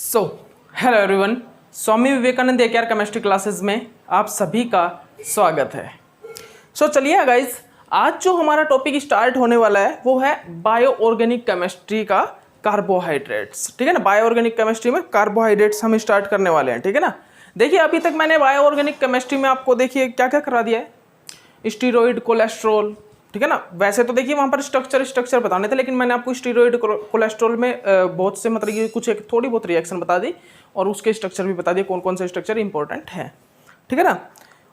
So hello everyone, Swami Vivekananda AKR chemistry classes में आप सभी का स्वागत है। चलिए गाइज, आज जो हमारा टॉपिक स्टार्ट होने वाला है वो है बायो ऑर्गेनिक केमिस्ट्री का कार्बोहाइड्रेट्स। ठीक है ना, बायो ऑर्गेनिक केमिस्ट्री में कार्बोहाइड्रेट्स हम स्टार्ट करने वाले हैं। ठीक है ना, देखिए अभी तक मैंने बायो ऑर्गेनिक केमिस्ट्री में आपको देखिए क्या क्या करा दिया है, स्टीरॉइड, कोलेस्ट्रॉल। ठीक है ना, वैसे तो देखिए वहाँ पर स्ट्रक्चर बताने थे, लेकिन मैंने आपको स्टीरॉइड कोलेस्ट्रॉल में बहुत से मतलब ये कुछ एक थोड़ी बहुत रिएक्शन बता दी और उसके स्ट्रक्चर भी बता दिए, कौन कौन से स्ट्रक्चर इंपॉर्टेंट है। ठीक है ना,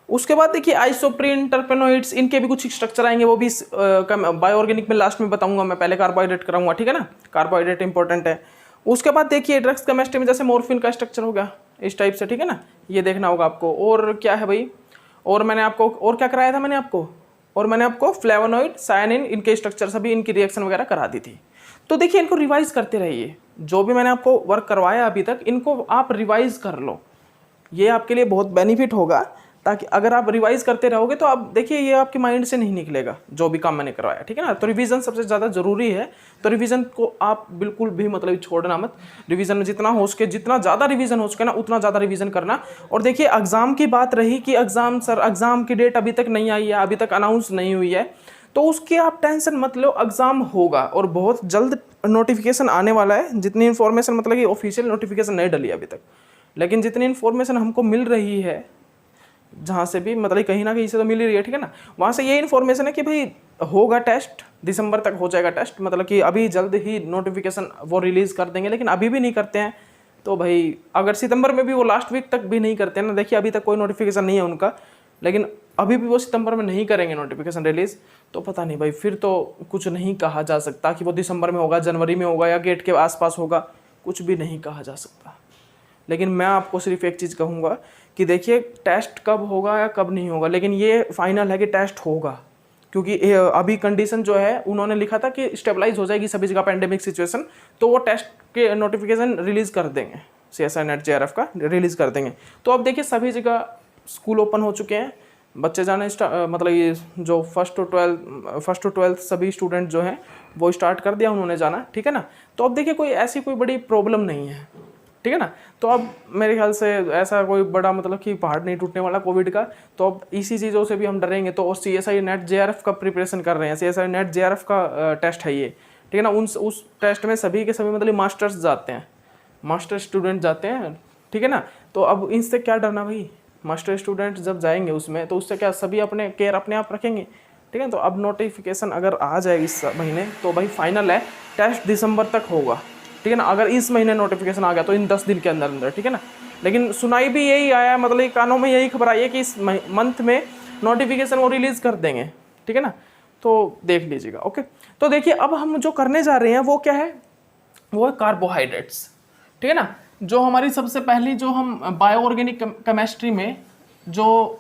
उसके बाद देखिए आइसोप्रीन, टर्पेनोइड्स, इनके भी कुछ स्ट्रक्चर आएंगे, वो भी बायो ऑर्गेनिक में लास्ट में बताऊंगा मैं, पहले कार्बोहाइड्रेट कराऊंगा। ठीक है ना, कार्बोहाइड्रेट इंपॉर्टेंट है। उसके बाद देखिए ड्रग्स केमिस्ट्री में जैसे मॉर्फिन का स्ट्रक्चर हो गया इस टाइप से। ठीक है ना, ये देखना होगा आपको। और क्या है भाई, और मैंने आपको और क्या कराया था, मैंने आपको फ्लेवोनॉइड, सायनिन, इनके स्ट्रक्चर सभी, इनकी रिएक्शन वगैरह करा दी थी। तो देखिए इनको रिवाइज करते रहिए, जो भी मैंने आपको वर्क करवाया अभी तक इनको आप रिवाइज कर लो, ये आपके लिए बहुत बेनिफिट होगा। ताकि अगर आप रिवाइज करते रहोगे तो आप देखिए ये आपके माइंड से नहीं निकलेगा जो भी काम मैंने करवाया। ठीक है ना, तो रिवीजन सबसे ज़्यादा ज़रूरी है। तो रिवीजन को आप बिल्कुल भी मतलब छोड़ना मत। रिवीजन में जितना हो सके, जितना ज़्यादा रिवीजन हो सके ना, उतना ज़्यादा रिवीजन करना। और देखिए एग्ज़ाम की बात रही कि एग्ज़ाम की डेट अभी तक नहीं आई है, अभी तक अनाउंस नहीं हुई है, तो उसकी आप टेंशन मत लो। एग्ज़ाम होगा और बहुत जल्द नोटिफिकेशन आने वाला है। जितनी इन्फॉर्मेशन मतलब कि ऑफिशियल नोटिफिकेशन नहीं डली अभी तक, लेकिन जितनी इन्फॉर्मेशन हमको मिल रही है जहाँ से भी मतलब कहीं ना कहीं से तो मिल ही रही है। ठीक है ना, वहाँ से ये इन्फॉर्मेशन है कि भाई होगा टेस्ट, दिसंबर तक हो जाएगा टेस्ट, मतलब कि अभी जल्द ही नोटिफिकेशन वो रिलीज़ कर देंगे। लेकिन अभी भी नहीं करते हैं तो भाई अगर सितंबर में भी वो लास्ट वीक तक भी नहीं करते हैं ना, देखिए अभी तक कोई नोटिफिकेशन नहीं है उनका, लेकिन अभी भी वो सितंबर में नहीं करेंगे नोटिफिकेशन रिलीज़, तो पता नहीं भाई, फिर तो कुछ नहीं कहा जा सकता कि वो दिसंबर में होगा, जनवरी में होगा या गेट के आसपास होगा, कुछ भी नहीं कहा जा सकता। लेकिन मैं आपको सिर्फ एक चीज़ कहूँगा कि देखिए टेस्ट कब होगा या कब नहीं होगा, लेकिन ये फाइनल है कि टेस्ट होगा। क्योंकि अभी कंडीशन जो है उन्होंने लिखा था कि स्टेबलाइज हो जाएगी सभी जगह पेंडेमिक सिचुएशन, तो वो टेस्ट के नोटिफिकेशन रिलीज़ कर देंगे, CSI नेट JRF का रिलीज़ कर देंगे। तो अब देखिए सभी जगह स्कूल ओपन हो चुके हैं, बच्चे जाने मतलब ये जो फर्स्ट टू ट्वेल्थ सभी स्टूडेंट जो हैं वो स्टार्ट कर दिया उन्होंने जाना। ठीक है ना, तो अब देखिए कोई ऐसी कोई बड़ी प्रॉब्लम नहीं है। ठीक है ना, तो अब मेरे ख्याल से ऐसा कोई बड़ा मतलब कि पहाड़ नहीं टूटने वाला कोविड का, तो अब इसी चीज़ों से भी हम डरेंगे। तो और CSI नेट JRF का प्रिपरेशन कर रहे हैं, CSI नेट JRF का टेस्ट है ये। ठीक है ना, उस टेस्ट में सभी के सभी मतलब मास्टर्स जाते हैं, मास्टर स्टूडेंट जाते हैं। ठीक है ना, तो अब इनसे क्या डरना भाई, मास्टर स्टूडेंट जब जाएंगे उसमें तो उससे क्या सभी अपने केयर अपने आप रखेंगे। ठीक है, तो अब नोटिफिकेशन अगर आ जाए इस महीने तो भाई फाइनल है, टेस्ट दिसंबर तक होगा। ठीक है ना, अगर इस महीने नोटिफिकेशन आ गया तो इन 10 दिन के अंदर। ठीक है ना, लेकिन सुनाई भी यही आया, मतलब कानों में यही खबर आई है कि इस मंथ में नोटिफिकेशन वो रिलीज़ कर देंगे। ठीक है ना, तो देख लीजिएगा। ओके, तो देखिए अब हम जो करने जा रहे हैं वो क्या है, वो है कार्बोहाइड्रेट्स। ठीक है ना, जो हमारी सबसे पहली जो हम बायो ऑर्गेनिक केमिस्ट्री में जो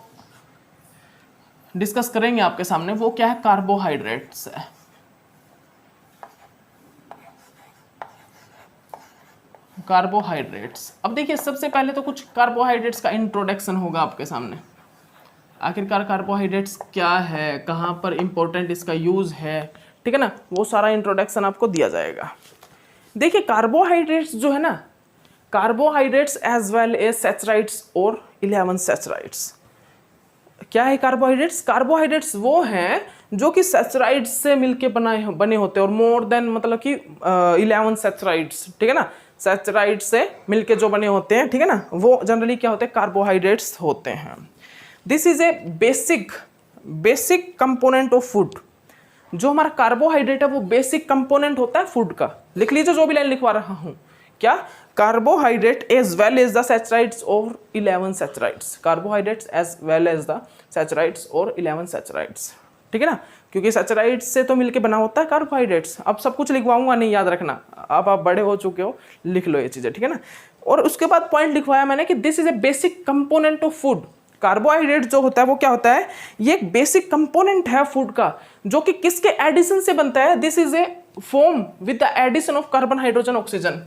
डिस्कस करेंगे आपके सामने वो क्या है, कार्बोहाइड्रेट्स है। कार्बोहाइड्रेट्स, अब देखिए सबसे पहले तो कुछ कार्बोहाइड्रेट्स का इंट्रोडक्शन होगा आपके सामने। आखिरकार कार्बोहाइड्रेट्स क्या है, कहाँ पर इंपॉर्टेंट इसका यूज़ है। ठीक है ना, वो सारा इंट्रोडक्शन आपको दिया जाएगा। देखिए कार्बोहाइड्रेट्स जो है ना, कार्बोहाइड्रेट्स एज वेल एज सैचराइड्स और 11 सैचराइड्स। क्या है कार्बोहाइड्रेट्स? कार्बोहाइड्रेट्स वो हैं जो कि सैचराइड्स से मिलके बने होते हैं, और मोर देन मतलब कि 11 सैचराइड्स। ठीक है ना, सैचराइड से मिलके जो बने होते हैं, ठीक है ना, वो जनरली क्या होते हैं, कार्बोहाइड्रेट्स होते हैं। This is a basic component of food. जो हमारा कार्बोहाइड्रेट है वो बेसिक कंपोनेंट होता है फूड का। लिख लीजिए जो भी लाइन लिखवा रहा हूं, क्या, carbohydrate as well as the saccharides और 11 saccharides. Carbohydrates as well as the saccharides और 11 सैचराइड्स। ठीक है ना, क्योंकि सैचराइड्स से तो मिलके बना होता है कार्बोहाइड्रेट्स। अब सब कुछ लिखवाऊंगा नहीं, याद रखना, अब आप बड़े हो चुके हो, लिख लो ये चीज़ें। ठीक है ना, और उसके बाद पॉइंट लिखवाया मैंने कि this is a basic component of food. Carbohydrate जो होता है वो क्या होता है, ये एक बेसिक कंपोनेंट है फूड का, जो कि किसके एडिशन से बनता है, this is a form with the addition of carbon, hydrogen, oxygen.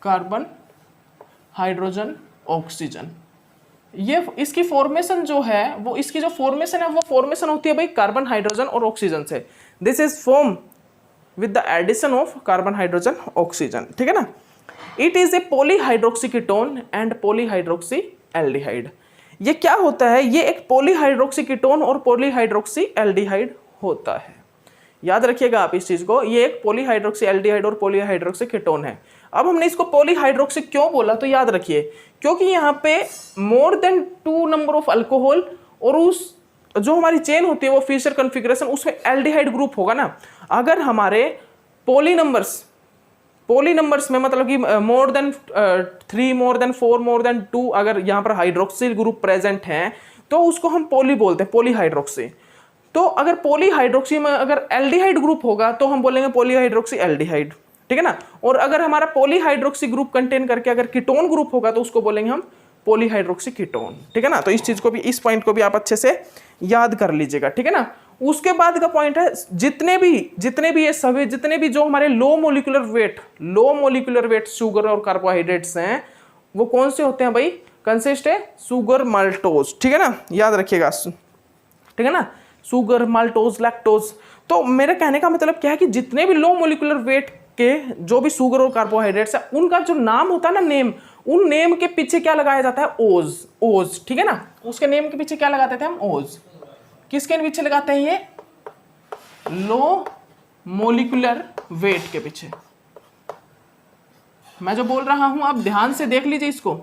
Carbon, hydrogen, oxygen, ये इसकी फॉर्मेशन जो है वो, इसकी जो फॉर्मेशन है वो फॉर्मेशन होती है भाई कार्बन, हाइड्रोजन और ऑक्सीजन से। This is form with the addition of carbon, hydrogen, oxygen. ठीक है ना, it is a polyhydroxy ketone and polyhydroxy aldehyde. ये क्या होता है, ये एक पॉलीहाइड्रोक्सी कीटोन और पॉलीहाइड्रोक्सी एल्डिहाइड होता है। याद रखिएगा आप इस चीज को, ये एक पॉलीहाइड्रोक्सी एल्डिहाइड और पॉलीहाइड्रोक्सी कीटोन है। अब हमने इसको पॉलीहाइड्रोक्सी क्यों बोला, तो याद रखिए क्योंकि यहाँ पे more than 2 number of alcohol और उस जो हमारी चेन होती है वो फिशर कॉन्फ़िगरेशन, उसमें एल्डिहाइड ग्रुप होगा ना। अगर हमारे पॉली नंबर्स में मतलब कि more than 3, more than 4, more than 2 अगर यहाँ पर हाइड्रोक्सिल ग्रुप प्रेजेंट हैं तो उसको हम पॉली बोलते हैं, पॉलीहाइड्रोक्सी। तो अगर पॉलीहाइड्रोक्सी में अगर एल्डिहाइड ग्रुप होगा तो हम बोलेंगे पॉलीहाइड्रोक्सी एल्डिहाइड, ठीक है ना। और अगर हमारा पॉलीहाइड्रोक्सी ग्रुप कंटेन करके अगर कीटोन ग्रुप होगा तो उसको बोलेंगे हम पॉलीहाइड्रोक्सी कीटोन, ठीक है ना। तो इस चीज को भी, इस पॉइंट को भी आप अच्छे से याद कर लीजिएगा, ठीक है ना। उसके बाद का पॉइंट है जितने भी ये सभी जितने भी जो हमारे लो मोलिकुलर वेट शुगर और कार्बोहाइड्रेट्स हैं वो कौन से होते हैं भाई, कंसिस्ट है शुगर माल्टोज, ठीक है ना, याद रखिएगा, ठीक है ना, शुगर माल्टोज लैक्टोज। तो मेरे कहने का मतलब क्या है कि जितने भी लो मोलिकुलर वेट के जो भी शुगर और कार्बोहाइड्रेट्स है उनका जो नाम होता है ना, नेम, उन नेम के पीछे क्या लगाया जाता है, ओज, ठीक है ना। उसके नेम के पीछे क्या लगाते थे हम, ओज। किसके पीछे लगाते हैं, ये लो मोलिकुलर वेट के पीछे। मैं जो बोल रहा हूं आप ध्यान से देख लीजिए इसको।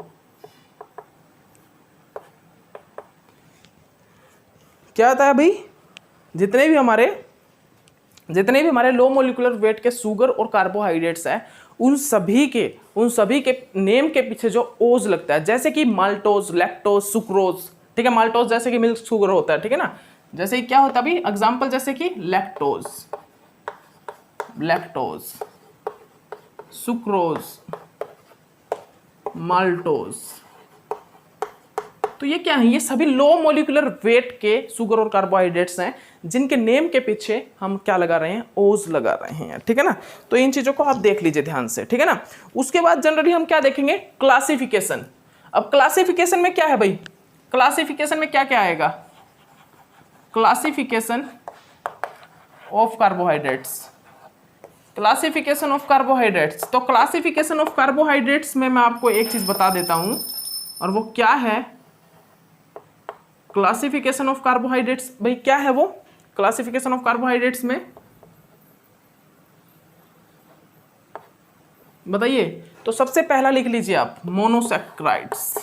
क्या आता है भाई, जितने भी हमारे लो मोलिकुलर वेट के शुगर और कार्बोहाइड्रेट्स है उन सभी के नेम के पीछे जो ओज लगता है, जैसे कि माल्टोज, लैक्टोज, सुक्रोज, ठीक है। माल्टोज जैसे कि मिल्क शुगर होता है, ठीक है ना। जैसे कि क्या होता है अभी एग्जांपल, जैसे कि लैक्टोज, सुक्रोज, माल्टोज। तो ये क्या है, ये सभी लो मोलिकुलर वेट के शुगर और कार्बोहाइड्रेट्स हैं जिनके नेम के पीछे हम क्या लगा रहे हैं, ओज लगा रहे हैं, ठीक है ना। तो इन चीजों को आप देख लीजिए ध्यान से, ठीक है ना। उसके बाद जनरली हम क्या देखेंगे, क्लासिफिकेशन। अब क्लासिफिकेशन में क्या है भाई, क्लासिफिकेशन में क्या क्या आएगा, classification of carbohydrates, classification of carbohydrates. तो क्लासिफिकेशन ऑफ कार्बोहाइड्रेट्स में मैं आपको एक चीज बता देता हूं और वो क्या है, क्लासिफिकेशन ऑफ कार्बोहाइड्रेट्स भाई क्या है वो, क्लासिफिकेशन ऑफ कार्बोहाइड्रेट्स में बताइए। तो सबसे पहला लिख लीजिए आप, मोनोसैकेराइड्स,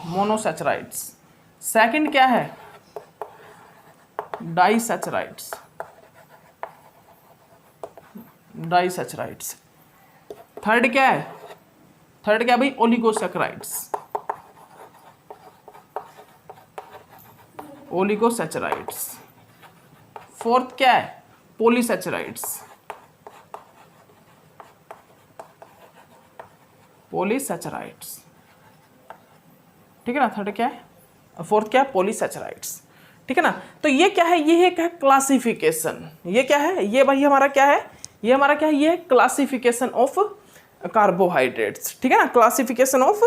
मोनोसैकेराइड्स। सेकंड क्या है, डाइसैकेराइड्स, डाइसैकेराइड्स। थर्ड क्या है, थर्ड क्या भाई, ओलिगोसैकेराइड्स, ओलिगोसैकेराइड्स। फोर्थ क्या है, पॉलीसैकेराइड्स, पॉलीसैकेराइड्स, ठीक है ना। थर्ड क्या है, फोर्थ क्या है, पॉलीसैकेराइड्स, ठीक है ना। तो ये क्या है, ये है क्या, क्लासिफिकेशन। ये क्या है, ये भाई हमारा क्या है, ये हमारा क्या है, ये है क्लासिफिकेशन ऑफ कार्बोहाइड्रेट्स, ठीक है ना, क्लासिफिकेशन ऑफ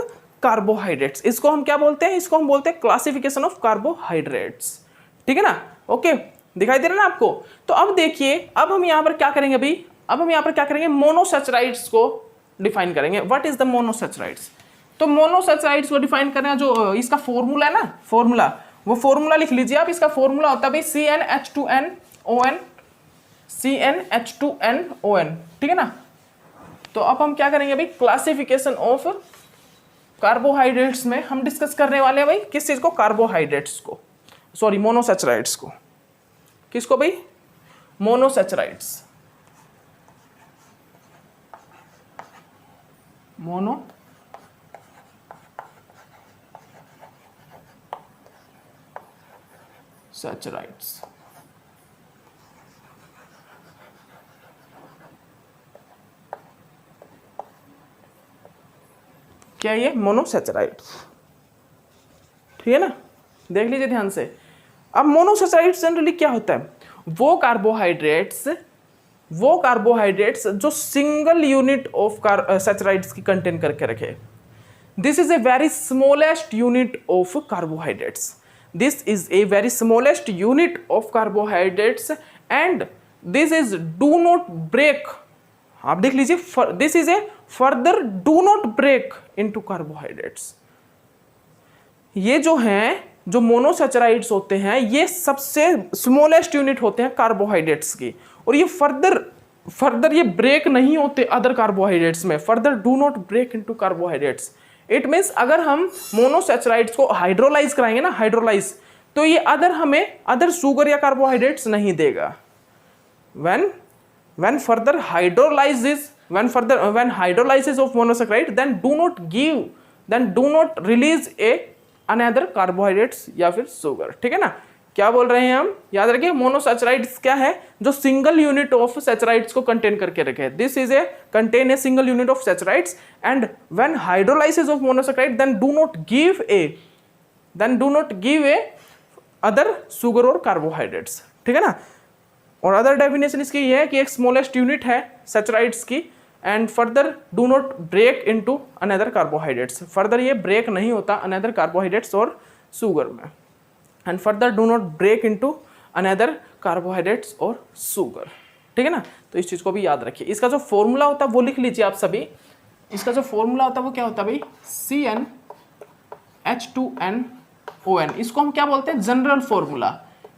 कार्बोहाइड्रेट्स। इसको हम क्या बोलते हैं, इसको हम बोलते हैं क्लासिफिकेशन ऑफ कार्बोहाइड्रेट्स, ठीक है ना। ओके, दिखाई दे रहा है ना आपको। तो अब देखिए, अब हम यहाँ पर क्या करेंगे अभी, अब हम यहाँ पर क्या करेंगे, मोनोसैकेराइड्स को डिफाइन करेंगे। What is the monosaccharides. तो मोनोसैकेराइड्स को डिफाइन करना, जो इसका फॉर्मूला है ना, फॉर्मूला, वो फॉर्मूला लिख लीजिए आप। इसका फॉर्मूला होता है भाई CnH2nOn, CnH2nOn, ठीक है ना। तो अब हम क्या करेंगे भाई, क्लासिफिकेशन ऑफ कार्बोहाइड्रेट्स में हम डिस्कस करने वाले हैं भाई किस चीज को, कार्बोहाइड्रेट्स को, सॉरी मोनोसैकेराइड्स को। किसको भाई, मोनोसैकेराइड्स, मोनोसैकेराइड्स। क्या ये मोनोसैकेराइड्स, ठीक है ना, देख लीजिए ध्यान से। अब मोनोसैकेराइड्स जनरली क्या होता है, वो कार्बोहाइड्रेट्स जो सिंगल यूनिट ऑफ सैकेराइड्स की कंटेन करके रखे। This is a very smallest unit of carbohydrates. This is a very smallest unit of carbohydrates and this is do not break, आप देख लीजिए, this is a further do not break into carbohydrates. ये जो हैं, जो मोनोसैचराइड्स होते हैं, ये सबसे स्मॉलेस्ट यूनिट होते हैं कार्बोहाइड्रेट्स की, और ये फर्दर ये ब्रेक नहीं होते अदर कार्बोहाइड्रेट्स में, further do not break into carbohydrates. It means अगर हम मोनोसैचराइड्स को हाइड्रोलाइज कराएंगे ना, हाइड्रोलाइज, तो ये हमें अदर शुगर या कार्बोहाइड्रेट्स नहीं देगा। when further hydrolysis when hydrolysis of monosaccharide then do not release another carbohydrates या फिर sugar, ठीक है ना। क्या बोल रहे हैं हम, याद रखिए मोनोसैचराइड्स क्या है, जो सिंगल यूनिट ऑफ सैचराइड्स को कंटेन करके रखे। This is a contain a single unit of saccharides and when hydrolysis of monosaccharide then do not give a other sugar और कार्बोहाइड्रेट्स, ठीक है ना। और अदर डेफिनेशन इसकी ये है कि एक स्मॉलेस्ट यूनिट है सैचराइड्स की and further do not break into another carbohydrates, further ये ब्रेक नहीं होता अनदर कार्बोहाइड्रेट्स और शुगर में, and further do not break into another carbohydrates और शुगर, ठीक है ना। तो इस चीज़ को भी याद रखिए। इसका जो फॉर्मूला होता है वो लिख लीजिए आप सभी। इसका जो फॉर्मूला होता है वो क्या होता है भाई, CnH2nOn। इसको हम क्या बोलते हैं, जनरल फॉर्मूला,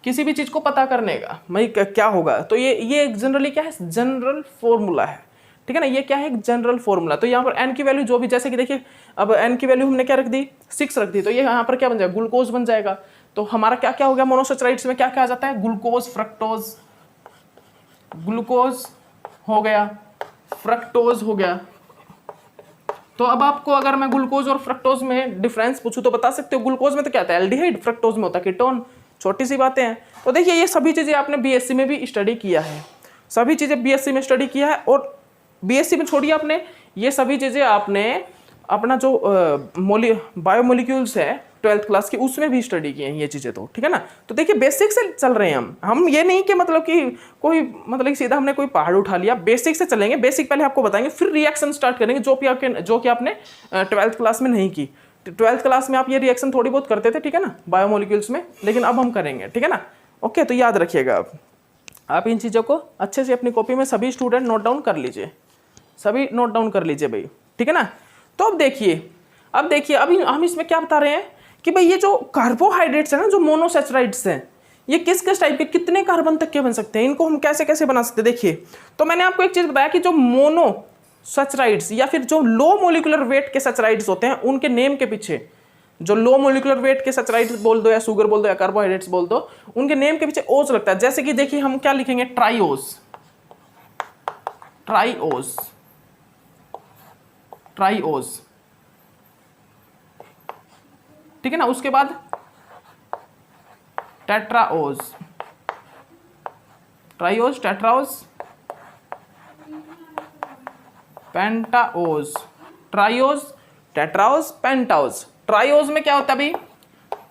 किसी भी चीज़ को पता करने का भाई क्या होगा। तो ये जनरली क्या है, जनरल फॉर्मूला है, ठीक है ना। ये क्या है, एक जनरल फॉर्मूला। तो यहाँ पर n की वैल्यू जो भी, जैसे कि देखिए अब n की वैल्यू हमने क्या रख दी, 6 रख दी, तो ये यहाँ पर क्या बन जाएगा, ग्लूकोज बन जाएगा। तो हमारा क्या क्या हो गया, मोनोसैचराइड्स में क्या क्या आ जाता है, ग्लूकोज, फ्रक्टोज, ग्लूकोज हो गया, फ्रक्टोज हो गया। तो अब आपको अगर मैं ग्लूकोज और फ्रक्टोज में डिफरेंस पूछूं तो बता सकते हो। ग्लूकोज में तो क्या होता है, एल्डिहाइड, फ्रक्टोज में होता है कीटोन, छोटी सी बातें हैं। तो देखिए ये सभी चीज़ें आपने बीएससी में भी स्टडी किया है, सभी चीज़ें बीएससी में स्टडी किया है, और बीएससी में छोड़िए आपने, ये सभी चीज़ें आपने अपना जो बायोमोलिक्यूल्स है 12th क्लास की उसमें भी स्टडी किए हैं ये चीज़ें, तो ठीक है ना। तो देखिए बेसिक से चल रहे हैं हम ये नहीं कि मतलब कि कोई मतलब कि सीधा हमने कोई पहाड़ उठा लिया, बेसिक से चलेंगे। बेसिक पहले आपको बताएंगे, फिर रिएक्शन स्टार्ट करेंगे जो कि आपने 12th क्लास में नहीं की। 12th क्लास में आप ये रिएक्शन थोड़ी बहुत करते थे, ठीक है ना, बायोमोलिक्यूल्स में, लेकिन अब हम करेंगे, ठीक है ना। ओके, तो याद रखिएगा आप इन चीज़ों को अच्छे से अपनी कॉपी में सभी स्टूडेंट नोट डाउन कर लीजिए, सभी नोट डाउन कर लीजिए भाई, ठीक है ना। तो अब देखिए अभी हम इसमें क्या बता रहे हैं कि भाई ये जो कार्बोहाइड्रेट्स है ना, जो मोनोसैचराइड्स हैं, ये किस किस टाइप के, कितने कार्बन तक के बन सकते हैं, इनको हम कैसे कैसे बना सकते हैं। देखिए तो मैंने आपको एक चीज़ बताया कि जो मोनोसैचराइड्स या फिर जो लो मोलिकुलर वेट के सैचराइड्स होते हैं, उनके नेम के पीछे, जो लो मोलिकुलर वेट के सैचराइड्स बोल दो या शुगर बोल दो या कार्बोहाइड्रेट्स बोल दो, उनके नेम के पीछे ओज लगता है। जैसे कि देखिए हम क्या लिखेंगे, ट्राइओज, ट्राइओज, ट्राइओज, ठीक है ना। उसके बाद टेट्राओज, ट्राइओज, टेट्राओज, पेंटाओज, ट्राइओज, टेट्राओज, पेंटाओज। ट्राइओज में क्या होता है भाई,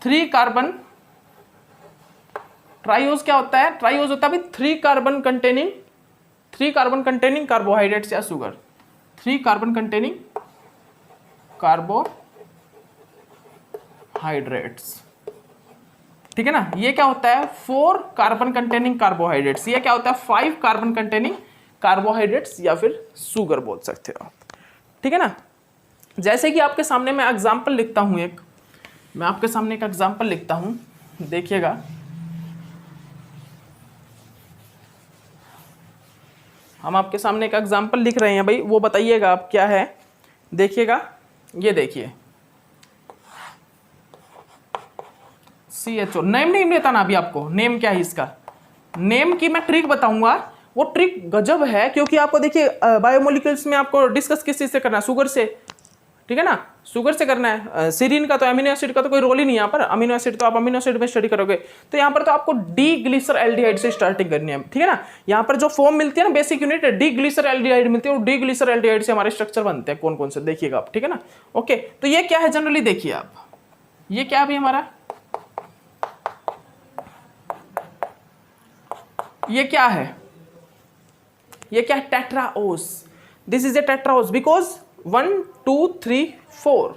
3 कार्बन। ट्राइओज क्या होता है, ट्राइओज होता है भाई 3 कार्बन कंटेनिंग कार्बोहाइड्रेट्स या शुगर, 3 कार्बन कंटेनिंग कार्बोहाइड्रेट्स, ठीक है ना। ये क्या होता है, 4 कार्बन कंटेनिंग कार्बोहाइड्रेट्स। ये क्या होता है, 5 कार्बन कंटेनिंग कार्बोहाइड्रेट्स या फिर शुगर बोल सकते हो आप, ठीक है ना। जैसे कि आपके सामने मैं एग्जाम्पल लिखता हूं, मैं आपके सामने एक एग्जाम्पल लिखता हूं, देखिएगा। हम आपके सामने एक एग्जाम्पल लिख रहे हैं भाई, वो बताइएगा आप क्या है। देखिएगा, ये देखिए CHO, नेम नहीं बताना अभी आपको, नेम क्या है इसका, नेम की मैं ट्रिक बताऊंगा। वो ट्रिक गजब है, क्योंकि आपको देखिए बायोमोलिक्यूल्स में आपको डिस्कस किस चीज से करना है, शुगर से, ठीक है ना, शुगर से करना है। सीरीन का तो अमीनो एसिड का तो कोई रोल ही नहीं है यहाँ पर, अमीनो एसिड तो आप अमीनो एसिड में स्टडी करोगे, तो यहाँ पर तो आपको डी ग्लिसर एल्डिहाइड से स्टार्टिंग करनी है, ठीक है ना। यहाँ पर जो फॉर्म मिलती है ना, बेसिक यूनिट डी ग्लिसर एल्डिहाइड मिलती है, और डी ग्लिसर एल्डिहाइड से हमारे स्ट्रक्चर बनते हैं कौन कौन से, देखिएगा आप, ठीक है ना। ओके, तो ये क्या है जनरली, देखिए आप, ये क्या है हमारा, ये क्या है, ये क्या है, tetraose. This is a tetraose because 1 2 3 4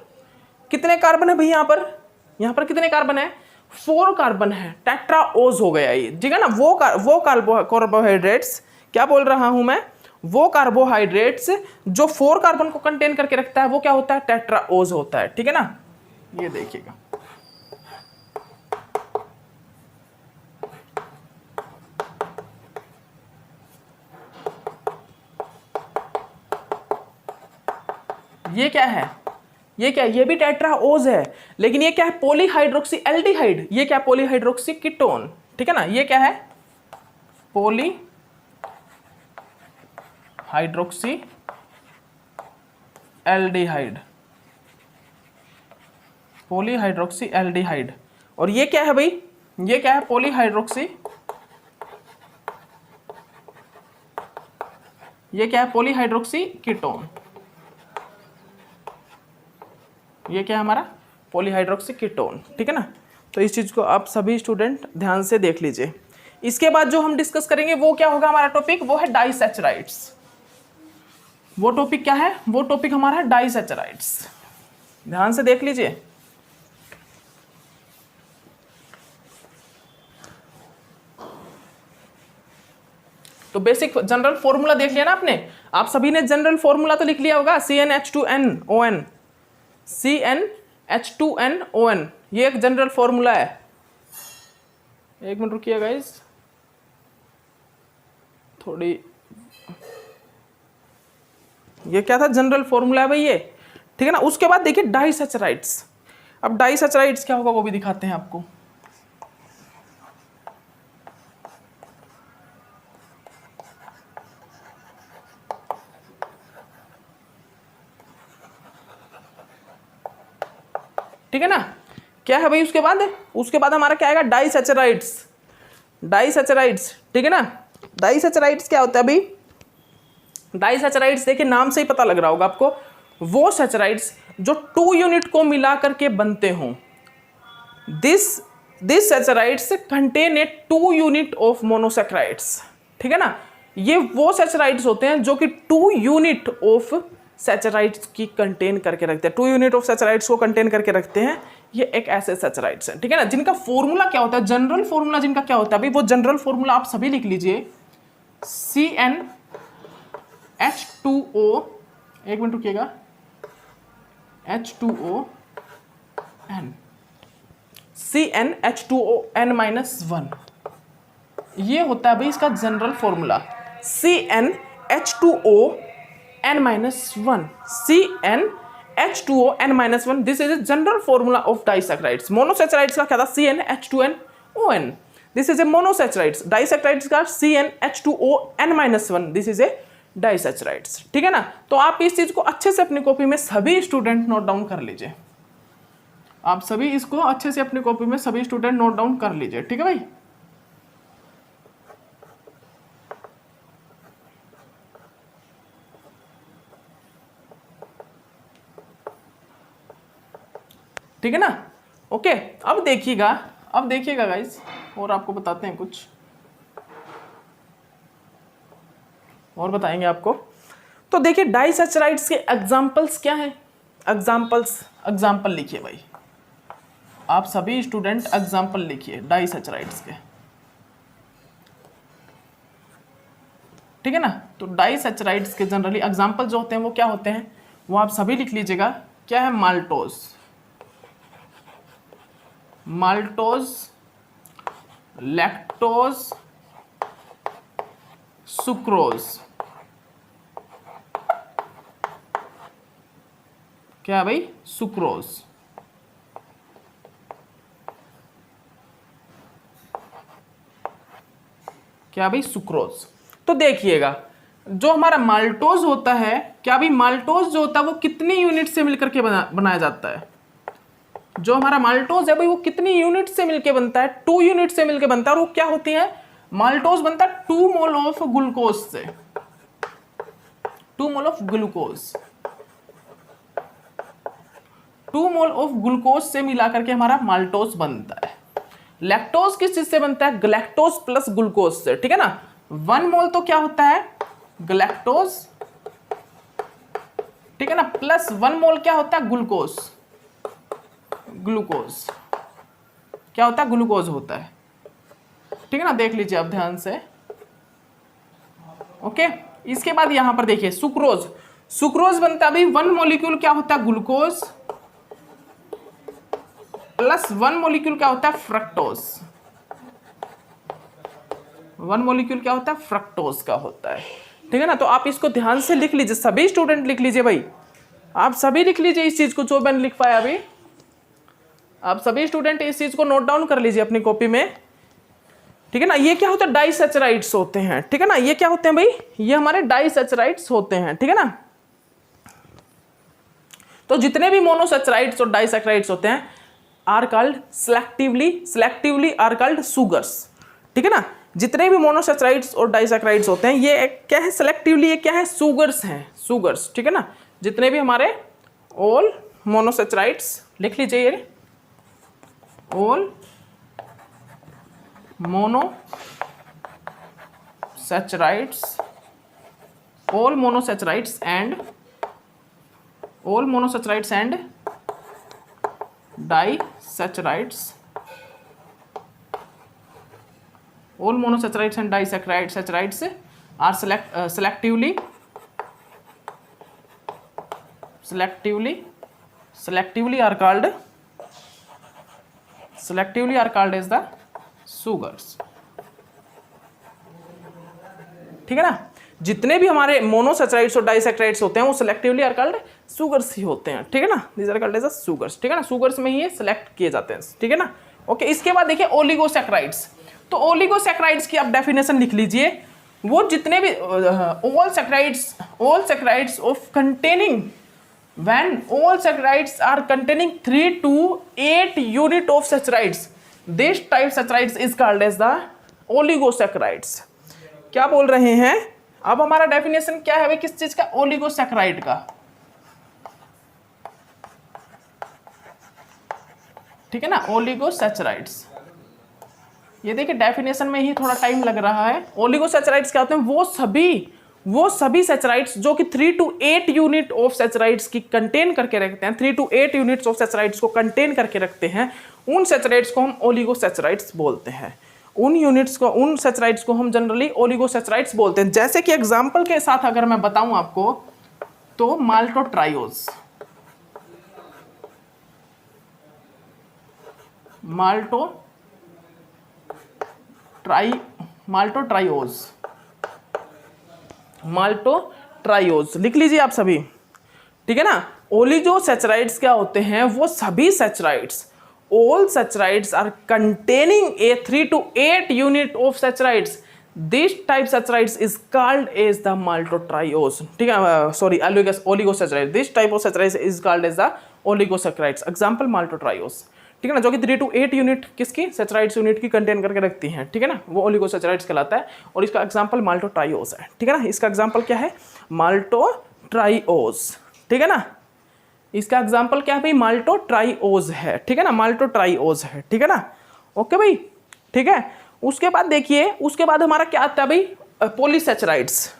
कितने कार्बन है भाई यहाँ पर कितने कार्बन है, 4 कार्बन है, टेट्राओज हो गया ये, ठीक है ना। वो कार्बोहाइड्रेट्स, क्या बोल रहा हूं मैं, वो कार्बोहाइड्रेट्स जो 4 कार्बन को कंटेन करके रखता है वो क्या होता है, टेट्राओज होता है, ठीक है ना। ये देखिएगा, ये क्या है, ये क्या है, ये भी टेट्राओज है, लेकिन ये क्या है, पॉलीहाइड्रोक्सी एल्डिहाइड, ये क्या, पॉलीहाइड्रोक्सी कीटोन, ठीक है ना। ये क्या है, poly hydroxy aldehyde, polyhydroxy aldehyde. और ये क्या है भाई, ये क्या है, पॉलीहाइड्रोक्सी, ये क्या है, पॉलीहाइड्रोक्सी कीटोन, ये क्या है हमारा, पॉलीहाइड्रोक्सी कीटोन, ठीक है ना। तो इस चीज को आप सभी स्टूडेंट ध्यान से देख लीजिए। इसके बाद जो हम डिस्कस करेंगे वो क्या होगा हमारा टॉपिक, वो है डाइसैचराइड्स। वो टॉपिक क्या है, वो टॉपिक हमारा है डाइसैचराइड्स, ध्यान से देख लीजिए। तो बेसिक जनरल फॉर्मूला देख लिया ना आपने, आप सभी ने जनरल फॉर्मूला तो लिख लिया होगा, CnH2nOn, CnH2nOn, ये एक जनरल फॉर्मूला है। एक मिनट रुकिए गाइस, थोड़ी, ये क्या था, जनरल फॉर्मूला है भाई ये, ठीक है ना। उसके बाद देखिए डाइसैचराइड्स। अब डाइसैचराइड्स क्या होगा वो भी दिखाते हैं आपको। ठीक है ना, क्या है भाई उसके बाद हमारा क्या आएगा, डाइसैचराइड्स, डाइसैचराइड्स, ठीक है ना। डाइसैचराइड्स क्या होता है भाई, डाइसैचराइड्स देखिए नाम से ही पता लग रहा होगा आपको, वो सैचराइड्स जो 2 यूनिट को मिला करके बनते हों। This saccharides contain a 2 unit of monosaccharides, ठीक है ना। ये वो सैचराइड्स होते हैं जो कि 2 यूनिट ऑफ सैचराइड्स की कंटेन करके रखते हैं, 2 यूनिट ऑफ सैचराइड्स को कंटेन करके रखते हैं। ये एक ऐसे सैचराइड्स हैं, ठीक है ना, जिनका फॉर्मूला क्या होता है, जनरल फॉर्मूला जिनका क्या होता है भाई, वो जनरल फॉर्मूला आप सभी लिख लीजिए, CnH2O, एक मिनट रुकिएगा, H2ON, CnH2ON-1, ये होता है भाई इसका general formula, CnH2ON-1, CnH2ON-1, this is a general formula of disaccharides. Monosaccharides का क्या था, CnH2nOn, दिस इज ए मोनोसैचराइड्स। डाइसैक्राइड्स का CnH2ON-1, दिस इज ए डाइसैचराइड्स, ठीक है ना। तो आप इस चीज को अच्छे से अपनी कॉपी में सभी स्टूडेंट नोट डाउन कर लीजिए, आप सभी इसको अच्छे से अपनी कॉपी में सभी स्टूडेंट नोट डाउन कर लीजिए, ठीक है भाई। ठीक है ना, ओके। अब देखिएगा गाइस, और आपको बताते हैं कुछ और बताएंगे आपको। तो देखिए डाइसैचराइड्स के एग्जांपल्स क्या हैं, एग्जांपल लिखिए भाई, आप सभी स्टूडेंट एग्जांपल लिखिए डाइसैचराइड्स के, ठीक है ना। तो डाइसैचराइड्स के जनरली एग्जांपल जो होते हैं वो क्या होते हैं, वो आप सभी लिख लीजिएगा। क्या है, माल्टोज, लैक्टोज, सुक्रोज, क्या है भाई, सुक्रोज, क्या भाई, सुक्रोज। तो देखिएगा जो हमारा माल्टोज होता है, क्या भाई माल्टोज जो होता है वो कितनी यूनिट से मिलकर के बनाया जाता है, जो हमारा माल्टोज है भाई वो कितनी यूनिट से मिलकर बनता है, 2 यूनिट से मिलकर बनता है। और वो क्या होती है, माल्टोज बनता है 2 मोल ऑफ ग्लूकोज से, 2 mole of glucose, 2 mole of glucose से मिलाकर के हमारा माल्टोज बनता है। लैक्टोज किस चीज से बनता है, गलैक्टोज प्लस ग्लूकोज से, ठीक है ना। 1 मोल तो क्या होता है, गलैक्टोज, ठीक है ना, प्लस 1 मोल क्या होता है, ग्लूकोज, क्या होता है, ग्लूकोज होता है। ठीक है ना, देख लीजिए आप ध्यान से। ओके, इसके बाद यहां पर देखिए सुक्रोज, सुक्रोज बनता है अभी 1 मॉलिक्यूल क्या होता है, ग्लूकोज, प्लस 1 मॉलिक्यूल क्या होता है, फ्रक्टोज। 1 मॉलिक्यूल क्या होता है, फ्रक्टोज का होता है। ठीक है ना, तो आप इसको ध्यान से लिख लीजिए, सभी स्टूडेंट लिख लीजिए भाई, आप सभी लिख लीजिए इस चीज को जो मैंने लिख पाया अभी। आप सभी स्टूडेंट इस चीज को नोट डाउन कर लीजिए अपनी कॉपी में। ठीक है ना, ये क्या होता है, डाइसैचराइड्स होते हैं। ठीक है ना, ये क्या होते हैं भाई, ये हमारे डाइसैचराइड्स होते हैं। ठीक है ना, तो जितने भी मोनोसैचराइड्स और डाइसैचराइड्स होते हैं are called selectively are called sugars. ठीक है ना, जितने भी मोनोसैचराइड्स और डाइसैचराइड्स होते हैं ये क्या है, सेलेक्टिवली ये क्या है, सुगर्स हैं, सुगर्स। ठीक है ना, जितने भी हमारे ऑल मोनोसैचराइड्स, लिख लीजिए ये, all monosaccharides, all monosaccharides and disaccharides, all monosaccharides and disaccharides are selectively are called as the sugars. ठीक है ना, जितने भी हमारे मोनोसैचराइड्स और डाइसैचराइड्स होते हैं वो सेलेक्टिवली आर कॉल्ड सुगर्स ही होते हैं। ठीक है ना, these are called as sugars. ठीक है ना, सुगर्स में ही ये सेलेक्ट किए जाते हैं। ठीक है ना, ओके। इसके बाद देखिए ओलिगोसैक्राइड्स, तो ओलिगोसैक्राइड्स की आप डेफिनेशन लिख लीजिए, वो जितने भी all saccharides of containing when all saccharides are containing 3 to 8 unit of saccharides, this type saccharides is called as the oligosaccharides। क्या बोल रहे हैं, अब हमारा डेफिनेशन क्या है भाई, किस चीज का, ओलिगोसैक्राइड का। ठीक है ना, ओलिगोसैचराइड्स, ये देखिए डेफिनेशन में ही थोड़ा टाइम लग रहा है। ओलिगोसैचराइड्स क्या होते हैं, वो सभी सैचराइड्स जो कि 3 to 8 यूनिट ऑफ सैचराइड्स की कंटेन करके रखते हैं, 3 to 8 यूनिट्स ऑफ सैचराइड्स को कंटेन करके रखते हैं, उन सैचराइड्स को हम ओलिगोसैचराइड्स बोलते हैं। उन सैचराइड्स को हम जनरली ओलिगोसैचराइड्स बोलते हैं। जैसे कि एग्जांपल के साथ अगर मैं बताऊं आपको, तो माल्टोट्रायोज, माल्टोट्रायोज लिख लीजिए आप सभी। ठीक है ना, ओलिगोसैचराइड्स क्या होते हैं, वो सभी saccharides, all saccharides are containing a 3 to 8 unit of saccharides, this type saccharides is called as the maltotriose. ठीक है, sorry, oligosaccharide, this type of saccharides is called as the oligosaccharides. Example maltotriose. ठीक है ना, जो कि 3 to 8 unit किसकी, सैचराइड्स unit की contain करके रखती हैं। ठीक है ना, वो ओलिगोसैचराइड्स कहलाता है, और इसका एग्जांपल माल्टोट्रायोज है। ठीक है ना, इसका एग्जांपल क्या है, माल्टोट्रायोज। ठीक है ना, इसका एग्जांपल क्या है भाई, माल्टोट्रायोज है। ठीक है ना, माल्टोट्रायोज है। ठीक है ना, ओके भाई। ठीक है, उसके बाद देखिए, उसके बाद हमारा क्या आता है भाई, पॉलीसैचराइड्स।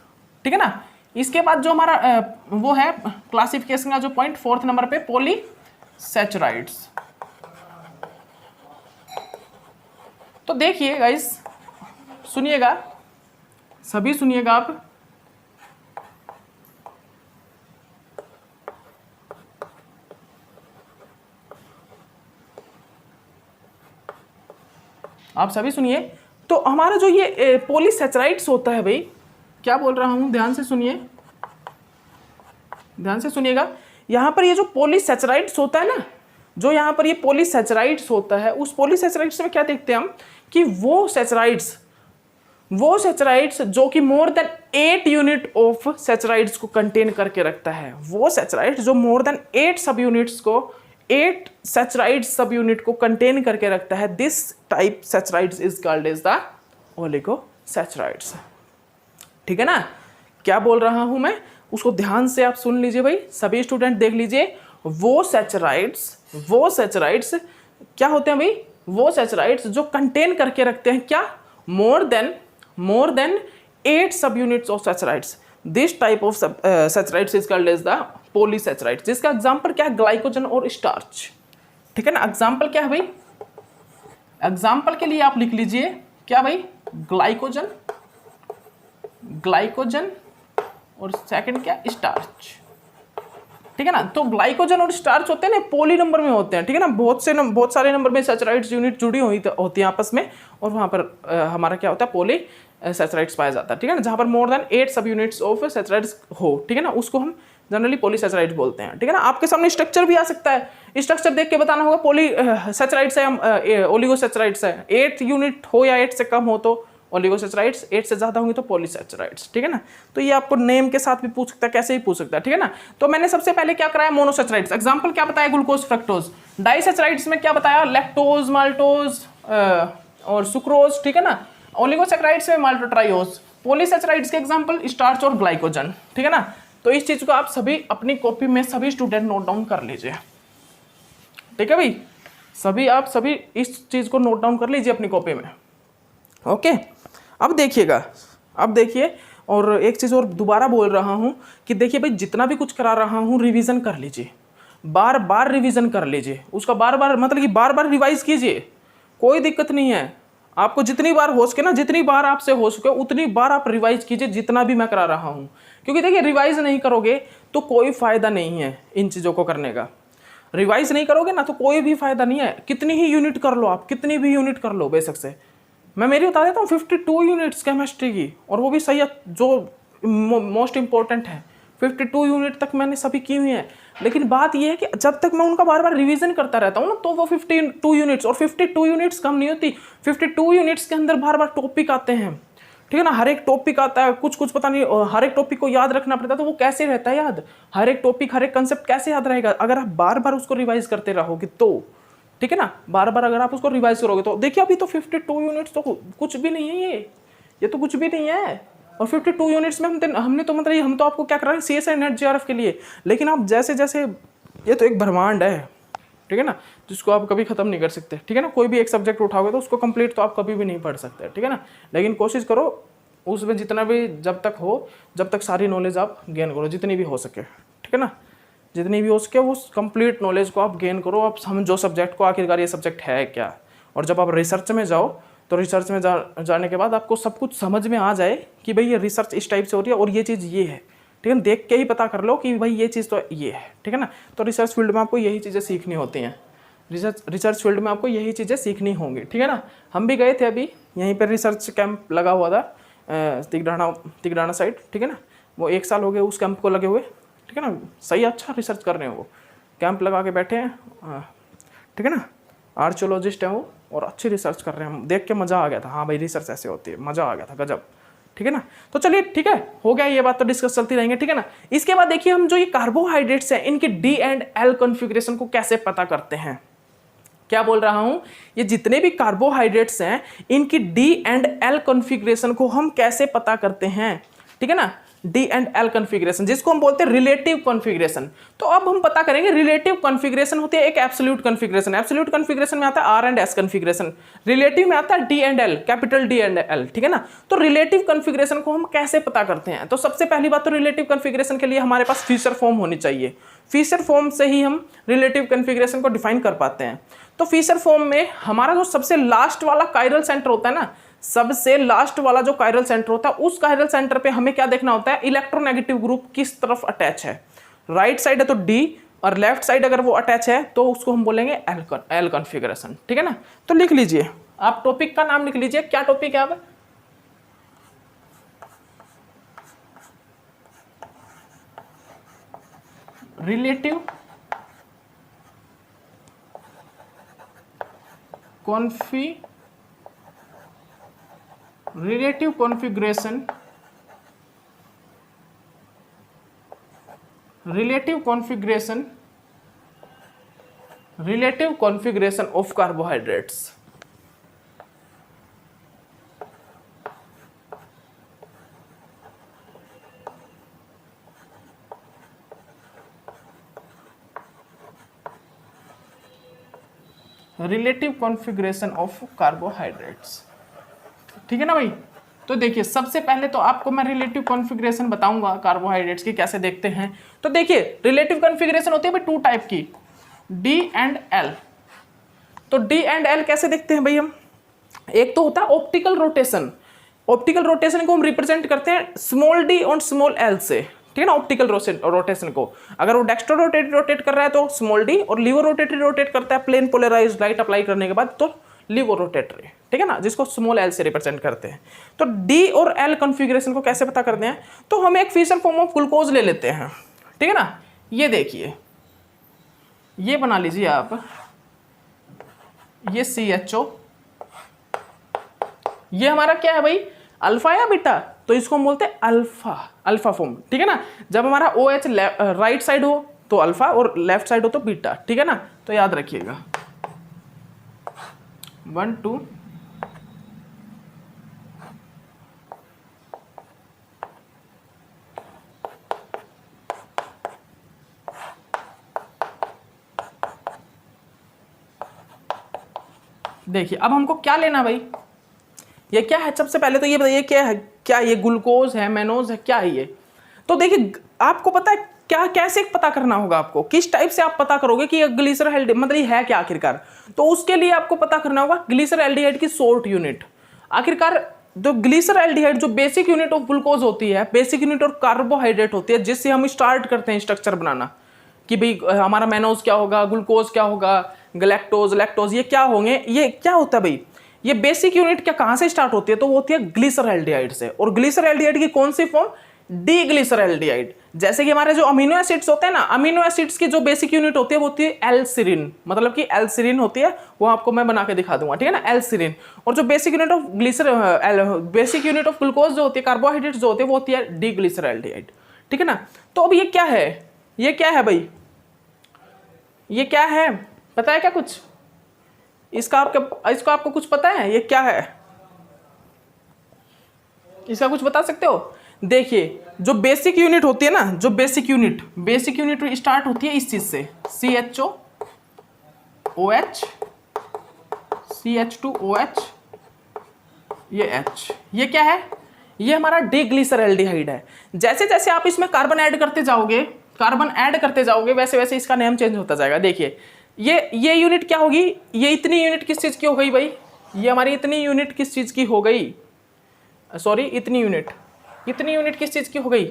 ठीक है ना, इसके बाद जो हमारा वो है क्लासिफिकेशन का जो पॉइंट 4th नंबर पे, पॉलीसैचराइड्स। तो देखिए गाइस, सुनिएगा, सभी सुनिएगा आप सभी सुनिए। तो हमारा जो ये पॉलीसैचराइड्स होता है भाई, क्या बोल रहा हूं, ध्यान से सुनिए, ध्यान से सुनिएगा। यहां पर ये जो पॉलीसैचराइड्स होता है ना, जो यहाँ पर ये पॉलीसैचराइड्स होता है, उस पॉलीसैचराइड्स में क्या देखते हैं हम, कि वो सैचराइड्स जो कि मोर देन 8 यूनिट ऑफ सैचराइड्स को कंटेन करके रखता है, वो सैचराइड्स जो मोर देन 8 सैचराइड्स सब यूनिट को कंटेन करके रखता है, this type saccharides is called as the oligosaccharides. क्या ना, क्या बोल रहा हूं मैं, उसको ध्यान से आप सुन लीजिए भाई, सभी स्टूडेंट देख लीजिए। वो सैचराइड्स क्या होते हैं भाई, वो सैचराइड्स जो कंटेन करके रखते हैं क्या, मोर than 8 sub units of saccharides, this type of saccharides is called as the polysaccharides. जिसका एग्जांपल क्या है, ग्लाइकोजन और स्टार्च। ठीक है ना, एग्जांपल क्या है भाई, एग्जाम्पल के लिए आप लिख लीजिए क्या भाई, ग्लाइकोजन, ग्लाइकोजन और सेकंड क्या, स्टार्च। ठीक है ना, तो ग्लाइकोजन और स्टार्च होते हैं ना, पोली नंबर में होते हैं। ठीक है ना, बहुत सारे नंबर में सैचराइड्स यूनिट जुड़ी हुई होती है आपस में, और वहां पर हमारा क्या होता है, पोली सैचराइड्स पाया जाता है। ठीक है ना, जहां पर मोर देन 8 सब यूनिट्स ऑफ सैचराइड्स हो, ठीक है ना, उसको हम जनरली पॉलीसैचराइड्स बोलते हैं। ठीक है ना, आपके सामने स्ट्रक्चर भी आ सकता है, स्ट्रक्चर देख के बताना होगा पॉली सैचराइड्स है ओलिगोसैचराइड्स है। 8 यूनिट हो या 8 से कम हो तो ओलिगोसैचराइड्स, 8 से ज्यादा होंगे तो पॉलीसैचराइड्स। ठीक है ना, तो ये आपको नेम के साथ भी पूछ सकता है, कैसे ही पूछ सकता है। ठीक है ना, तो मैंने सबसे पहले क्या कराया, मोनोसैचराइड्स। एग्जांपल क्या बताया, ग्लूकोज, फ्रक्टोज। डाइसैचराइड्स में क्या बताया, लैक्टोज, माल्टोज और सुक्रोज। ठीक है ना, ओलिगोसैचराइड्स में माल्टोट्राइओज। पॉलीसैचराइड्स के एग्जांपल स्टार्च और ग्लाइकोजन। ठीक है ना, तो इस चीज को आप सभी अपनी कॉपी में सभी स्टूडेंट नोट डाउन कर लीजिए। ठीक है भाई, सभी इस चीज को नोट डाउन कर लीजिए अपनी कॉपी में। ओके, अब देखिएगा, अब देखिए, और एक चीज और दोबारा बोल रहा हूं कि देखिए भाई, जितना भी कुछ करा रहा हूं रिवीजन कर लीजिए, बार बार रिवीजन कर लीजिए, उसका बार बार मतलब कि बार बार रिवाइज कीजिए, कोई दिक्कत नहीं है। आपको जितनी बार हो सके ना, जितनी बार आपसे हो सके उतनी बार आप रिवाइज कीजिए, जितना भी मैं करा रहा हूं। क्योंकि देखिए, रिवाइज नहीं करोगे तो कोई फायदा नहीं है इन चीज़ों को करने का। रिवाइज नहीं करोगे ना तो कोई भी फायदा नहीं है। कितनी ही यूनिट कर लो आप, कितनी भी यूनिट कर लो बेशक से। मैं मेरी बता देता हूँ 52 यूनिट्स केमिस्ट्री की, और वो भी सही है, जो मोस्ट इंपॉर्टेंट है। 52 यूनिट तक मैंने सभी की हुई हैं। लेकिन बात यह है कि जब तक मैं उनका बार बार रिवीजन करता रहता हूँ ना, तो वो 52 यूनिट्स, और 52 यूनिट्स कम नहीं होती। 52 यूनिट्स के अंदर बार बार टॉपिक आते हैं। ठीक है ना, हर एक टॉपिक आता है, कुछ कुछ पता नहीं, हर एक टॉपिक को याद रखना पड़ता है। तो वो कैसे रहता है याद, हर एक टॉपिक, हर एक कंसेप्ट कैसे याद रहेगा अगर आप बार बार उसको रिवाइज करते रहोगे तो। ठीक है ना, बार बार अगर आप उसको रिवाइज करोगे तो। देखिए, अभी तो 52 यूनिट्स तो कुछ भी नहीं है, ये तो कुछ भी नहीं है। और 52 यूनिट्स में हमने तो मतलब हम तो आपको क्या कर रहे हैं, CSI नेट JRF के लिए। लेकिन आप जैसे जैसे, ये तो एक ब्रह्मांड है, ठीक है ना, जिसको आप कभी खत्म नहीं कर सकते। ठीक है ना, कोई भी एक सब्जेक्ट उठाओगे तो उसको कंप्लीट तो आप कभी भी नहीं पढ़ सकते। ठीक है ना, लेकिन कोशिश करो उसमें जितना भी जब तक हो, जब तक सारी नॉलेज आप गेन करो, जितनी भी हो सके। ठीक है ना, जितनी भी हो सके वो कंप्लीट नॉलेज को आप गेन करो। आप समझो सब्जेक्ट को, आखिरकार ये सब्जेक्ट है क्या। और जब आप रिसर्च में जाओ तो रिसर्च में जाने के बाद आपको सब कुछ समझ में आ जाए कि भाई ये रिसर्च इस टाइप से हो रही है और ये चीज़ ये है। ठीक है, देख के ही पता कर लो कि भाई ये चीज़ तो ये है। ठीक है ना, तो रिसर्च फील्ड में आपको यही चीज़ें सीखनी होती हैं। रिसर्च फील्ड में आपको यही चीज़ें सीखनी होंगी। ठीक है ना, हम भी गए थे अभी, यहीं पर रिसर्च कैंप लगा हुआ था तिगड़ाना साइड। ठीक है ना, वो 1 साल हो गए उस कैंप को लगे हुए। ठीक है ना, सही अच्छा रिसर्च कर रहे हैं, वो कैंप लगा के बैठे हैं। ठीक है ना, आर्कियोलॉजिस्ट हैं वो, और अच्छी रिसर्च कर रहे हैं। देख के मज़ा आ गया था, हाँ भाई रिसर्च ऐसे होती है, मज़ा आ गया था, गजब। ठीक है ना, तो चलिए ठीक है, हो गया ये बात, तो डिस्कस चलती रहेंगे। ठीक है ना, इसके बाद देखिए, हम जो ये कार्बोहाइड्रेट्स हैं इनके D and L कॉन्फ़िगरेशन को कैसे पता करते हैं। क्या बोल रहा हूं, ये जितने भी कार्बोहाइड्रेट्स हैं इनकी D and L कॉन्फ़िगरेशन को हम कैसे पता करते हैं। ठीक है ना, D and L कॉन्फ़िगरेशन, जिसको हम बोलते हैं रिलेटिव कॉन्फ़िगरेशन। तो अब हम पता करेंगे, रिलेटिव कॉन्फ़िगरेशन होती है एक एब्सोल्यूट कॉन्फ़िगरेशन। एब्सोल्यूट कॉन्फ़िगरेशन में आता है R and S configuration, relative में आता है D and L, capital D and L। ठीक है ना, तो रिलेटिव कॉन्फ़िगरेशन को हम कैसे पता करते हैं। तो सबसे पहली बात तो रिलेटिव कॉन्फ़िगरेशन के लिए हमारे पास फिशर फॉर्म होनी चाहिए। फिशर फॉर्म से ही हम रिलेटिव कॉन्फ़िगरेशन को डिफाइन कर पाते हैं। तो फिशर फॉर्म में हमारा जो सबसे लास्ट वाला कायरल सेंटर होता है ना, सबसे लास्ट वाला जो कायरल सेंटर होता है, उस कायरल सेंटर पे हमें क्या देखना होता है, इलेक्ट्रोनेगेटिव ग्रुप किस तरफ अटैच है। राइट साइड है तो D, और लेफ्ट साइड अगर वो अटैच है तो उसको हम बोलेंगे L कॉन्फ़िगरेशन। ठीक है ना, तो लिख लीजिए, आप टॉपिक का नाम लिख लीजिए, क्या टॉपिक है अब, relative configuration of carbohydrates. Relative configuration of carbohydrates. ठीक है ना भाई, तो देखिए सबसे पहले तो आपको मैं रिलेटिव कॉन्फ़िगरेशन बताऊंगा कार्बोहाइड्रेट्स की कैसे देखते हैं। तो देखिए रिलेटिव कॉन्फ़िगरेशन होती है भाई 2 टाइप की, D and L। तो डी एंड एल कैसे देखते हैं भाई हम? एक तो होता है ऑप्टिकल रोटेशन। ऑप्टिकल रोटेशन को हम रिप्रेजेंट करते हैं स्मॉल डी और स्मॉल एल से, ठीक है ना। ऑप्टिकल रोटेशन को अगर वो डेक्स्ट्रो रोटेट कर रहा है तो स्मॉल डी, और लीवो रोटेटरी रोटेट करता है प्लेन पोलराइज्ड लाइट अप्लाई करने के बाद तो लीवो रोटेटरी, ठीक है ना, जिसको स्मॉल एल से रिप्रेजेंट करते हैं। तो डी और एल कॉन्फ़िगरेशन को कैसे पता करते हैं? तो हम एक फिशर फॉर्म ऑफ ग्लूकोज ले लेते हैं, ठीक है ना। ये देखिए, ये बना लीजिए आप, ये CHO, ये हमारा क्या है भाई, अल्फा या बीटा, तो इसको हम बोलते हैं अल्फा फॉर्म, ठीक है ना। जब हमारा OH राइट साइड हो तो अल्फा और लेफ्ट साइड हो तो बीटा, ठीक है ना। तो याद रखिएगा 1 2 देखिए अब हमको क्या लेना भाई, ये क्या है? सबसे पहले तो ये बताइए क्या है, क्या ये ग्लूकोज है, मेनोज है, क्या है ये? तो देखिए आपको पता है क्या, कैसे पता करना होगा आपको, किस टाइप से आप पता करोगे कि ये ग्लिसरॉल्डिहाइड मतलब ये है क्या आखिरकार? तो उसके लिए आपको पता करना होगा ग्लिसरॉल्डिहाइड की शॉर्ट यूनिट। आखिरकार जो ग्लिसरॉल्डिहाइड जो बेसिक यूनिट ऑफ ग्लूकोज होती है, बेसिक यूनिट ऑफ कार्बोहाइड्रेट होती है, जिससे हम स्टार्ट करते हैं स्ट्रक्चर बनाना कि भाई हमारा मेनोज क्या होगा, ग्लूकोज क्या होगा, गलैक्टोज, लैक्टोज, ये क्या होंगे, ये क्या होता है भाई? ये बेसिक यूनिट क्या कहां से स्टार्ट होती है? तो वो होती है ग्लिसरॉल्डिहाइड से। और ग्लिसरॉल्डिहाइड की कौन सी फॉर्म? D glyceraldehyde. जैसे कि हमारे जो अमीनो एसिड्स होते हैं ना, अमीनो एसिड्स की जो बेसिक यूनिट होती है वो होती है एल-सीरीन, मतलब कि एल-सीरीन होती है, वो आपको मैं बना के दिखा दूंगा, ठीक है ना, एल-सीरीन। और जो basic unit of basic unit of glucose जो होती है, कार्बोहाइड्रेट्स जो होते हैं, वो होती है डी ग्लिसरॉल्डिहाइड, ठीक है ना। तो अब ये क्या है, ये क्या है भाई, ये क्या है, पता है क्या कुछ इसका? इसको आपको कुछ पता है ये क्या है? इसका कुछ बता सकते हो? देखिए जो बेसिक यूनिट होती है ना, जो बेसिक यूनिट स्टार्ट होती है इस चीज से, CHO OH CH2OH, ये H, ये क्या है? ये हमारा डिग्लिसरॉल्डिहाइड है। जैसे जैसे आप इसमें कार्बन ऐड करते जाओगे वैसे वैसे इसका नेम चेंज होता जाएगा। देखिए ये यूनिट क्या होगी, ये इतनी यूनिट किस चीज की हो गई भाई, ये हमारी इतनी यूनिट किस चीज की हो गई, सॉरी इतनी यूनिट किस चीज की हो गई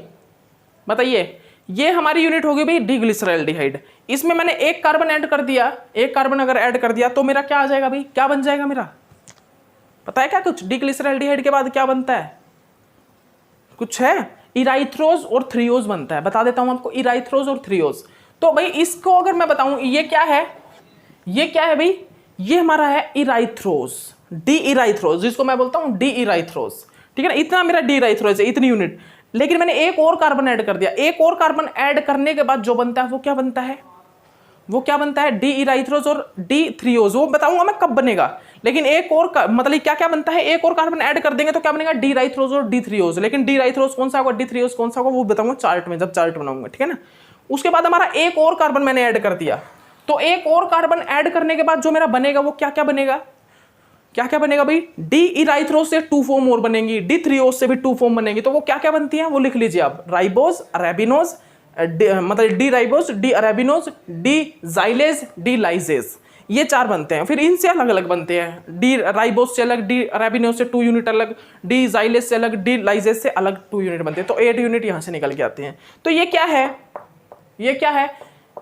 बताइए? ये हमारी यूनिट होगी भाई डिग्लिसरॉल्डिहाइड। इसमें मैंने एक कार्बन ऐड कर दिया, एक कार्बन अगर ऐड कर दिया तो मेरा क्या आ जाएगा भाई, क्या बन जाएगा मेरा? पता है क्या कुछ? डिग्लिसरॉल्डिहाइड के बाद क्या बनता है? कुछ है? इराइथ्रोज और थ्रियोज बनता है। बता देता हूं आपको, इराइथ्रोज और थ्रियोज। तो भाई इसको अगर मैं बताऊं, ये क्या है, ये क्या है भाई? ये हमारा है इराइथ्रोज, डी इराइथ्रोज, जिसको मैं बोलता हूं डी इराइथ्रोज, ठीक है ना। इतना मेरा डी इराइथ्रोज है, इतनी यूनिट। लेकिन मैंने एक और कार्बन ऐड कर दिया, एक और कार्बन ऐड करने के बाद जो बनता है वो क्या बनता है? वो क्या बनता है? डी इराइथ्रोज और डी थ्रियोज। वो बताऊंगा मैं कब बनेगा, लेकिन एक और मतलब क्या क्या बनता है, एक और कार्बन ऐड कर देंगे तो क्या बनेगा? डी इराइथ्रोज और डी थ्रियोज। लेकिन डी इराइथ्रोज कौन सा होगा, डी थ्रियोज कौन सा होगा, वो बताऊंगा चार्ट में, जब चार्ट बनाऊंगा, ठीक है ना। उसके बाद हमारा एक और कार्बन मैंने ऐड कर दिया, तो एक और कार्बन ऐड करने के बाद जो मेरा बनेगा वो क्या क्या बनेगा, क्या क्या बनेगा भाई? डी इराइथ्रोज से 2 फॉर्म और बनेंगी, डी थ्रियोज से भी 2 फॉर्म बनेंगी। तो वो क्या क्या बनती है वो लिख लीजिए आप, राइबोज, अरेबिनोज, मतलब D ribose, D arabinose, D xylose, D lyxose, ये 4 बनते हैं। फिर इनसे अलग अलग बनते हैं, डी राइबोज से अलग, डी अरेबिनोज से 2 यूनिट अलग, डी जाइलेज से अलग, डी लाइजेज से अलग 2 यूनिट बनते हैं। तो 8 यूनिट यहां से निकल के आते हैं। तो ये क्या है, ये क्या है?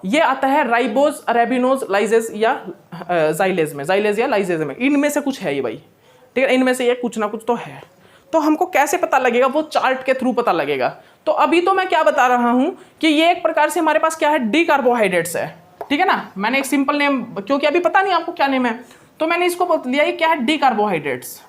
ये आता है राइबोज, अरेबिनोज, लाइजेज या जाइलेज में, जाइलेज या लाइजेज में, इनमें से कुछ है ये भाई, ठीक है। इनमें से ये कुछ ना कुछ तो है। तो हमको कैसे पता लगेगा? वो चार्ट के थ्रू पता लगेगा। तो अभी तो मैं क्या बता रहा हूं कि ये एक प्रकार से हमारे पास क्या है, डी कार्बोहाइड्रेट्स है, ठीक है ना। मैंने एक सिंपल नेम, क्योंकि अभी पता नहीं आपको क्या नेम है, तो मैंने इसको बोल दिया ये क्या है, डी कार्बोहाइड्रेट्स,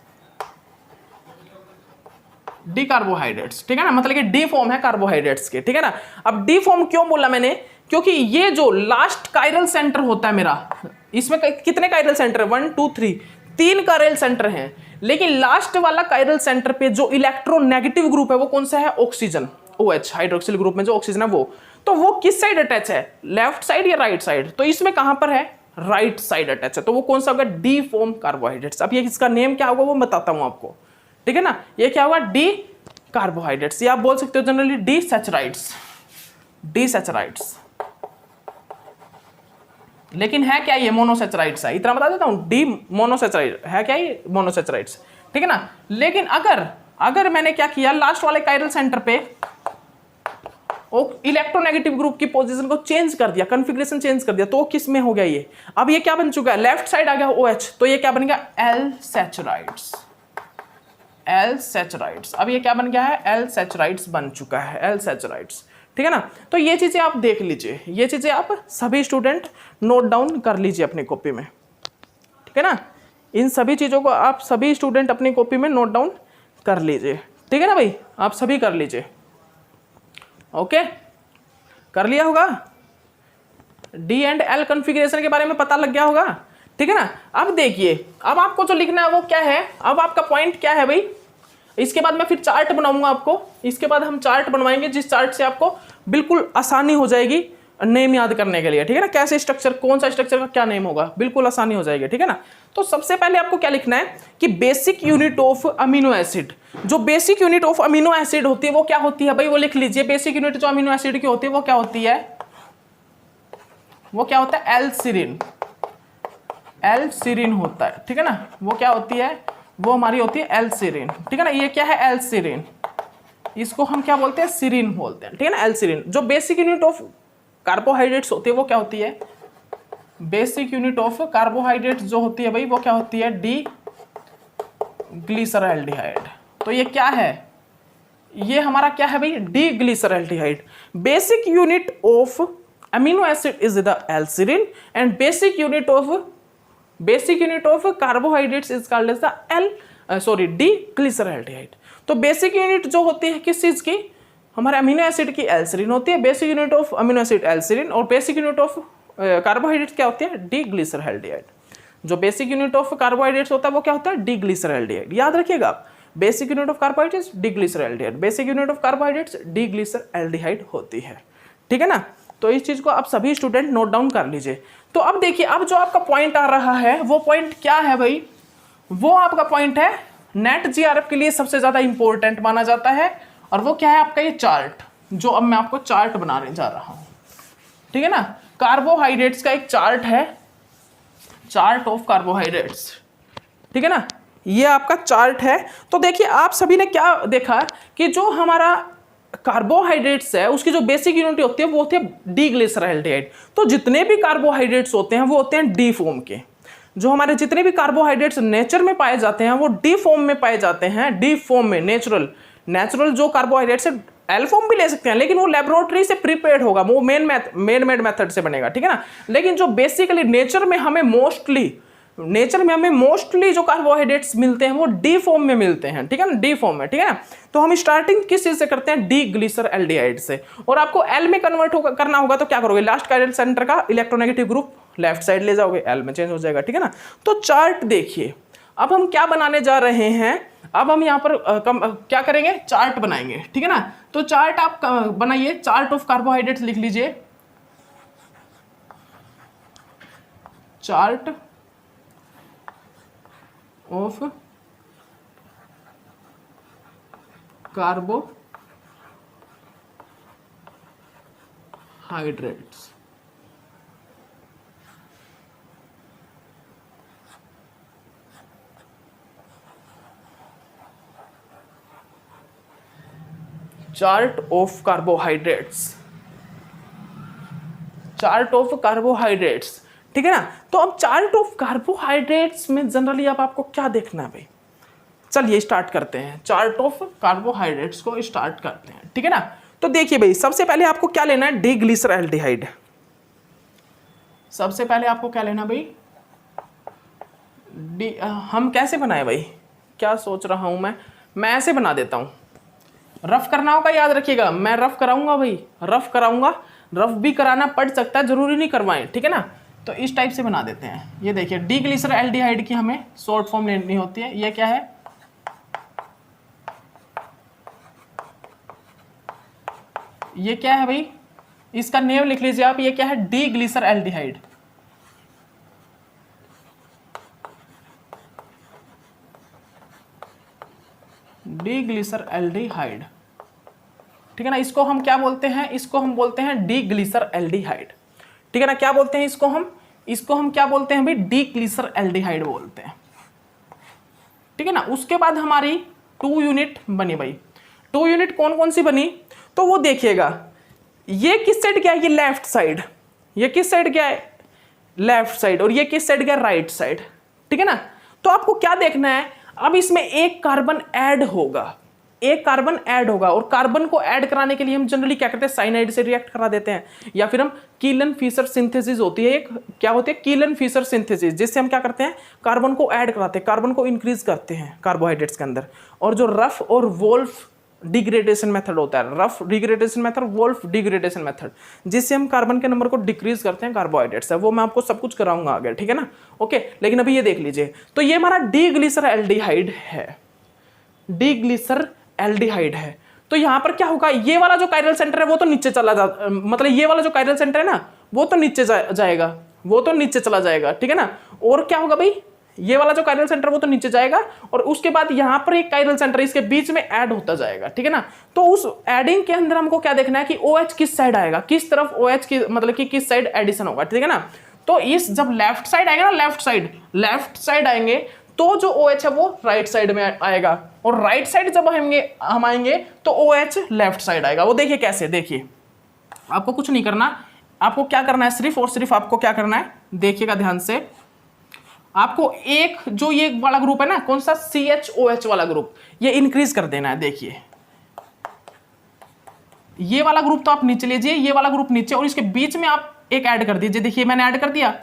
डी कार्बोहाइड्रेट्स, ठीक है ना, मतलब कि डी फॉर्म है कार्बोहाइड्रेट्स के, ठीक है ना। अब डी फॉर्म क्यों बोला मैंने? क्योंकि ये जो लास्ट कायरल सेंटर होता है मेरा, इसमें कितने कायरल सेंटर है, 1 2 3, 3 कायरल सेंटर हैं। लेकिन लास्ट वाला कायरल सेंटर पे जो इलेक्ट्रोनेगेटिव ग्रुप है वो कौन सा है? ऑक्सीजन, OH हाइड्रोक्सिल ग्रुप में जो ऑक्सीजन है वो। तो वो किस साइड अटैच है, लेफ्ट साइड या राइट साइड? तो इसमें कहां पर है, राइट साइड अटैच है। तो वो कौन सा होगा, डी फॉर्म कार्बोहाइड्रेट्स। अब ये इसका नेम क्या होगा वो बताता हूं आपको, ठीक है ना। ये क्या होगा, डी कार्बोहाइड्रेट्स, या आप बोल सकते हो जनरली डी सैचराइड्स, डी सैचराइड्स, लेकिन है क्या ये मोनोसेचराइड्स है, इतना बता देता हूँ, डी मोनोसेचराइड है क्या ये मोनोसेचराइड्स, ठीक है ना। लेकिन अगर मैंने क्या किया लास्ट वाले कायरल सेंटर पे इलेक्ट्रोनेगेटिव ग्रुप की पोजीशन को चेंज कर दिया, कॉन्फ़िगरेशन चेंज कर दिया, तो किस में हो गया ये, अब ये क्या बन चुका है, लेफ्ट साइड आ गया OH, तो ये क्या बन गया एल सैचराइड्स, एल सैचराइड्स। अब ये क्या बन गया है, एल सैचराइड्स बन चुका है, एल सैचराइड्स, ठीक है ना। तो ये चीजें आप देख लीजिए, ये चीजें आप सभी स्टूडेंट नोट डाउन कर लीजिए अपनी कॉपी में, ठीक है ना। इन सभी चीजों को आप सभी स्टूडेंट अपनी कॉपी में नोट डाउन कर लीजिए, ठीक है ना भाई, आप सभी कर लीजिए। ओके, कर लिया होगा, डी एंड एल कॉन्फ़िगरेशन के बारे में पता लग गया होगा, ठीक है ना। अब देखिए, अब आपको जो लिखना है वो क्या है, अब आपका पॉइंट क्या है भाई, इसके बाद मैं फिर चार्ट बनाऊंगा आपको, इसके बाद हम चार्ट बनवाएंगे जिस चार्ट से आपको बिल्कुल आसानी हो जाएगी नेम याद करने के लिए, ठीक है ना। कैसे स्ट्रक्चर, कौन सा स्ट्रक्चर का क्या नेम होगा, बिल्कुल आसानी हो जाएगी, ठीक है ना। तो सबसे पहले आपको क्या लिखना है कि basic unit of amino acid, जो basic unit of amino acid होती है वो क्या होती है भाई, वो लिख लीजिए। बेसिक यूनिट जो अमीनो एसिड की होती है वो क्या होती है, वो क्या होता है एल सीरीन, एल सीरीन होता है, ठीक है ना। वो क्या होती है, वो हमारी होती है एल सीरीन, ठीक है ना। ये क्या है एल सीरीन, इसको हम क्या बोलते हैं सीरीन बोलते हैं, ठीक है ना, एल सीरीन। जो बेसिक यूनिट ऑफ कार्बोहाइड्रेट्स होती है वो क्या होती है, बेसिक यूनिट ऑफ कार्बोहाइड्रेट्स जो होती है भाई वो क्या होती है डी ग्लिसरॉल्डिहाइड। तो ये क्या है, ये हमारा क्या है भाई D glyceraldehyde. Basic unit of amino acid is the L serine and basic unit of carbohydrates is called as the D glyceraldehyde. तो बेसिक यूनिट जो होती है किस चीज की, हमारे अमीनो एसिड की एल सीरीन होती है, basic unit of amino acid L serine, और बेसिक यूनिट ऑफ कार्बोहाइड्रेट्स क्या होती है डी ग्लिसरॉल्डिहाइड। जो बेसिक यूनिट ऑफ कार्बोहाइड्रेट्स होता है वो क्या होता है डी ग्लिसरॉल्डिहाइड, याद रखिएगा आप, basic unit of carbohydrates D glyceraldehyde, basic unit of carbohydrates D glyceraldehyde होती है, ठीक है ना। तो इस चीज को आप सभी स्टूडेंट नोट डाउन कर लीजिए। तो अब देखिए, अब जो आपका पॉइंट आ रहा है वो पॉइंट क्या है भाई, वो आपका पॉइंट है नेट जीआरएफ के लिए सबसे ज्यादा इंपॉर्टेंट माना जाता है, और वो क्या है आपका ये चार्ट, जो अब मैं आपको चार्ट बनाने जा रहा हूं, ठीक है ना। कार्बोहाइड्रेट्स का एक चार्ट है, चार्ट ऑफ कार्बोहाइड्रेट्स, ठीक है ना, ये आपका चार्ट है। तो देखिए आप सभी ने क्या देखा कि जो हमारा कार्बोहाइड्रेट्स है उसकी जो बेसिक यूनिट होती है वो होती है डी ग्लिसरॉल्डिहाइड। तो जितने भी कार्बोहाइड्रेट्स होते हैं वो होते हैं डी फॉर्म के। जो हमारे जितने भी कार्बोहाइड्रेट्स नेचर में पाए जाते हैं वो डी फॉर्म में पाए जाते हैं, डी फॉर्म में। नेचुरल जो कार्बोहाइड्रेट्स है एल फॉर्म भी ले सकते हैं, लेकिन वो लेबोरेटरी से प्रिपेयर्ड होगा, वो मेड मेथड से बनेगा, ठीक है ना। लेकिन जो बेसिकली नेचर में हमें मोस्टली जो कार्बोहाइड्रेट्स मिलते हैं वो डी फॉर्म में मिलते हैं, ठीक है ना, डी फॉर्म में, ठीक है ना। तो हम स्टार्टिंग किस चीज से करते हैं डी ग्लिसरॉल्डिहाइड से, और आपको एल में कन्वर्ट करना होगा तो क्या करोगे, लास्ट कायरल सेंटर का इलेक्ट्रोनेगेटिव ग्रुप लेफ्ट साइड ले जाओगे, एल में चेंज हो जाएगा, ठीक है ना। तो चार्ट देखिए, अब हम क्या बनाने जा रहे हैं, अब हम यहाँ पर क्या करेंगे, चार्ट बनाएंगे, ठीक है ना। तो चार्ट आप बनाइए, चार्ट ऑफ कार्बोहाइड्रेट्स लिख लीजिए, chart of carbohydrates, chart of carbohydrates, chart of carbohydrates, ठीक है ना। तो अब चार्ट ऑफ कार्बोहाइड्रेट्स में जनरली अब आपको क्या देखना है भाई, चलिए स्टार्ट करते हैं, चार्ट ऑफ कार्बोहाइड्रेट्स को स्टार्ट करते हैं, ठीक है ना। तो देखिए भाई, सबसे पहले आपको क्या लेना है, डी ग्लिसरॉल्डिहाइड। सबसे पहले आपको क्या लेना भाई, हम कैसे बनाए भाई, क्या सोच रहा हूं मैं ऐसे बना देता हूं, रफ करना होगा, याद रखिएगा, मैं रफ कराऊंगा भाई, रफ कराऊंगा, रफ भी कराना पड़ सकता है, जरूरी नहीं करवाएं, ठीक है ना। तो इस टाइप से बना देते हैं। ये देखिए, डी ग्लिसरॉल्डिहाइड की हमें शॉर्ट फॉर्म लेनी होती है, ये क्या है, ये क्या है भाई, इसका नेम लिख लीजिए आप, ये क्या है, डी ग्लिसरॉल्डिहाइड, डी ग्लिसरॉल्डिहाइड, ठीक है ना। इसको हम क्या बोलते हैं, इसको हम बोलते हैं डी ग्लिसरॉल्डिहाइड, ठीक है ना। क्या बोलते हैं इसको हम, इसको हम क्या बोलते हैं भाई, डीग्लिसर एल्डिहाइड बोलते हैं, ठीक है ना। उसके बाद हमारी 2 यूनिट बनी भाई। 2 यूनिट कौन कौन सी बनी, तो वो देखिएगा, ये किस साइड गया, ये लेफ्ट साइड, ये किस साइड गया है, लेफ्ट साइड, और ये किस साइड गया, राइट साइड, ठीक है ना। तो आपको क्या देखना है, अब इसमें एक कार्बन ऐड होगा, एक कार्बन ऐड होगा, और कार्बन को ऐड कराने के लिए हम जनरली क्या करते हैं, साइनाइड से रिएक्ट करा देते हैं, या फिर हम कीलन फिशर सिंथेसिस होती है एक, क्या होती है, कीलन फिशर सिंथेसिस, जिससे हम क्या करते हैं, कार्बन को ऐड कराते हैं, कार्बन को इंक्रीज करते हैं कार्बोहाइड्रेट्स के अंदर। और जो रफ और वोल्फ डिग्रेडेशन मेथड होता है, Ruff degradation method, Wohl degradation method, जिससे हम कार्बन के नंबर को डिक्रीज करते हैं कार्बोहाइड्रेट्स है, वो मैं आपको सब कुछ कराऊंगा आगे, ठीक है ना। ओके, लेकिन अभी ये देख लीजिए, तो ये हमारा डीग्लिसर एल्डिहाइड है, डीग्लिसर एल्डिहाइड है। तो यहां पर क्या होगा, ये वाला जो कायरल सेंटर है वो तो नीचे चला जा, मतलब ये वाला जो कायरल सेंटर है ना वो तो नीचे जाएगा, वो तो नीचे चला जाएगा, ठीक है ना। और क्या होगा भाई, ये वाला जो कायरल सेंटर वो तो नीचे जाएगा, और उसके बाद यहां पर एक कायरल सेंटर इसके बीच में ऐड होता जाएगा, ठीक है ना। तो उस एडिंग के अंदर हमको क्या देखना है कि OH किस साइड आएगा, किस तरफ OH की, मतलब कि किस साइड एडिशन होगा, ठीक है ना। तो इस जब लेफ्ट साइड आएगा ना, लेफ्ट साइड आएंगे, तो जो OH है वो राइट साइड में आएगा, और राइट साइड जब हम आएंगे तो OH लेफ्ट साइड आएगा। वो देखिए कैसे, देखिए आपको कुछ नहीं करना, आपको क्या करना है, सिर्फ और सिर्फ आपको क्या करना है, देखिएगा ध्यान से, आपको एक जो ये वाला ग्रुप है ना, कौन सा, CHOH वाला ग्रुप, ये इंक्रीज कर देना है। देखिए ये वाला ग्रुप तो आप नीचे लीजिए, ये वाला ग्रुप नीचे, और इसके बीच में आप एक ऐड कर दीजिए। देखिए मैंने ऐड कर दिया,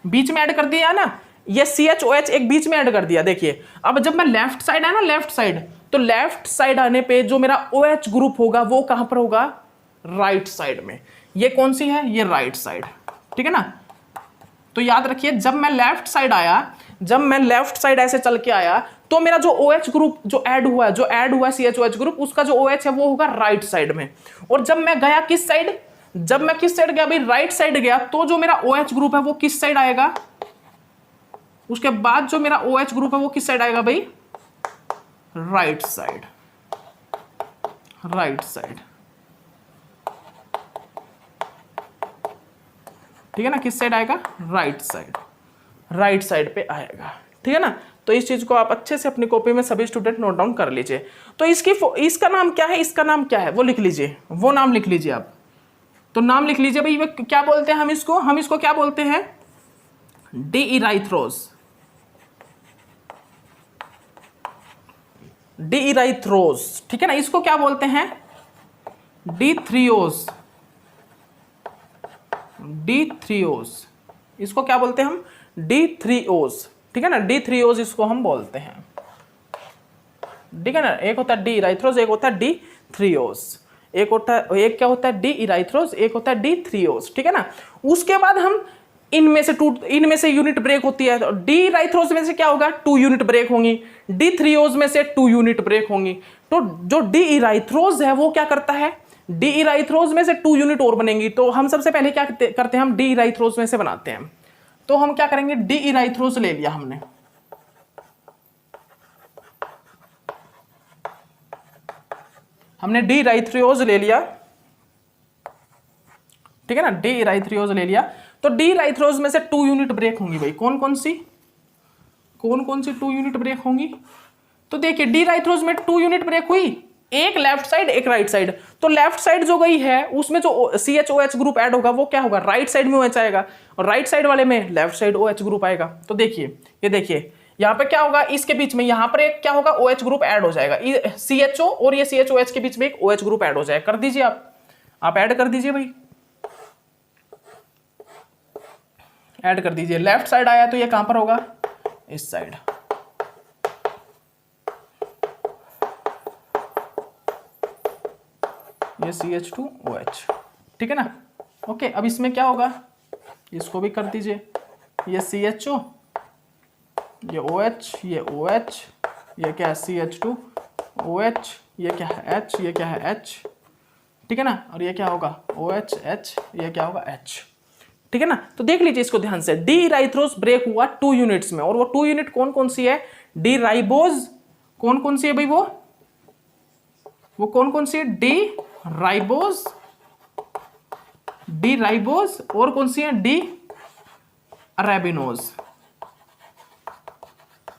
बीच में ऐड कर दिया ना, ये CHOH एक बीच में ऐड कर दिया। देखिए अब जब मैं लेफ्ट साइड है ना, लेफ्ट साइड, तो लेफ्ट साइड आने पे जो मेरा OH ग्रुप होगा वो कहां पर होगा, राइट साइड में। ये कौन सी है, ये राइट साइड, ठीक है ना। तो याद रखिए, जब मैं लेफ्ट साइड आया, जब मैं लेफ्ट साइड ऐसे चल के आया, तो मेरा जो OH ग्रुप जो ऐड हुआ है CHOH ग्रुप, उसका जो OH है वो होगा राइट साइड में। और जब मैं गया किस साइड, जब मैं किस साइड गया भाई, राइट साइड गया, तो जो मेरा OH ग्रुप है वो किस साइड आएगा, उसके बाद जो मेरा OH ग्रुप है वो किस साइड आएगा भाई, राइट साइड, राइट साइड, ठीक है ना। किस साइड आएगा, राइट साइड, राइट साइड पे आएगा, ठीक है ना। तो इस चीज को आप अच्छे से अपनी कॉपी में सभी स्टूडेंट नोट डाउन कर लीजिए। तो इसका नाम क्या है, इसका नाम क्या है वो लिख लीजिए, वो नाम लिख लीजिए आप। तो नाम लिख लीजिए भाई, क्या बोलते हैं हम इसको क्या बोलते हैं, डीइराइथ्रोज, डीइराइथ्रोज, ठीक है ना। इसको क्या बोलते हैं, डीथ्रियोज, डीथ्रियोज, इसको क्या बोलते हैं हम, डीथ्रियोज, ठीक है ना, डीथ्रियोज इसको हम बोलते हैं, ठीक है ना। एक होता है डीइराइथ्रोज, एक होता है डीथ्रियोज, एक क्या होता है डीइराइथ्रोज, एक होता है डीथ्रियोज, ठीक है ना। उसके बाद हम इनमें से यूनिट ब्रेक होती है, तो डीइराइथ्रोज में से क्या होगा, 2 यूनिट ब्रेक होंगी, डीथ्रियोज में से 2 यूनिट ब्रेक होंगी। तो जो डीइराइथ्रोज है वो क्या करता है, डीइराइथ्रोज में से 2 यूनिट और बनेंगी। तो हम सबसे पहले क्या करते हैं, हम डीइराइथ्रोज में से बनाते हैं। तो हम क्या करेंगे, डीइराइथ्रोज ले लिया हमने डीइराइथ्रोज ले लिया, ठीक है ना, डीइराइथ्रोज ले लिया। तो डीइराइथ्रोज में से 2 यूनिट ब्रेक होंगी भाई, कौन कौन सी 2 यूनिट ब्रेक होंगी। तो देखिए डीइराइथ्रोज में 2 यूनिट ब्रेक हुई, एक लेफ्ट साइड एक राइट साइड। तो लेफ्ट साइड जो गई है उसमें जो CHOH ग्रुप ऐड होगा वो क्या होगा, राइट साइड में OH आएगा, और राइट साइड वाले में लेफ्ट साइड OH ग्रुप आएगा। तो देखिए ये देखिए यहाँ पे क्या होगा, इसके बीच में यहाँ पर एक क्या होगा, OH ग्रुप ऐड हो जाएगा, CHO और ये CHOH के बीच में एक OH ग्रुप ऐड हो जाएगा। कर दीजिए आप ऐड कर दीजिए भाई, ऐड कर दीजिए। लेफ्ट साइड आया तो ये कहां पर होगा, इस साइड, ये CH2OH, ठीक है ना। ओके, अब इसमें क्या होगा, इसको भी कर दीजिए, ये CHO, ये OH, ये OH, ये क्या है CH2OH, ये क्या है H, ये क्या है H, ठीक है ना। और ये क्या होगा OH H, ये क्या होगा H, ठीक है ना। तो देख लीजिए इसको ध्यान से, डीइराइथ्रोज ब्रेक हुआ 2 यूनिट्स में, और वो 2 यूनिट कौन कौन सी है, डीराइबोज, कौन कौन सी है भाई, वो कौन कौन सी है, डीराइबोज, और कौन सी है अरेबिनोज,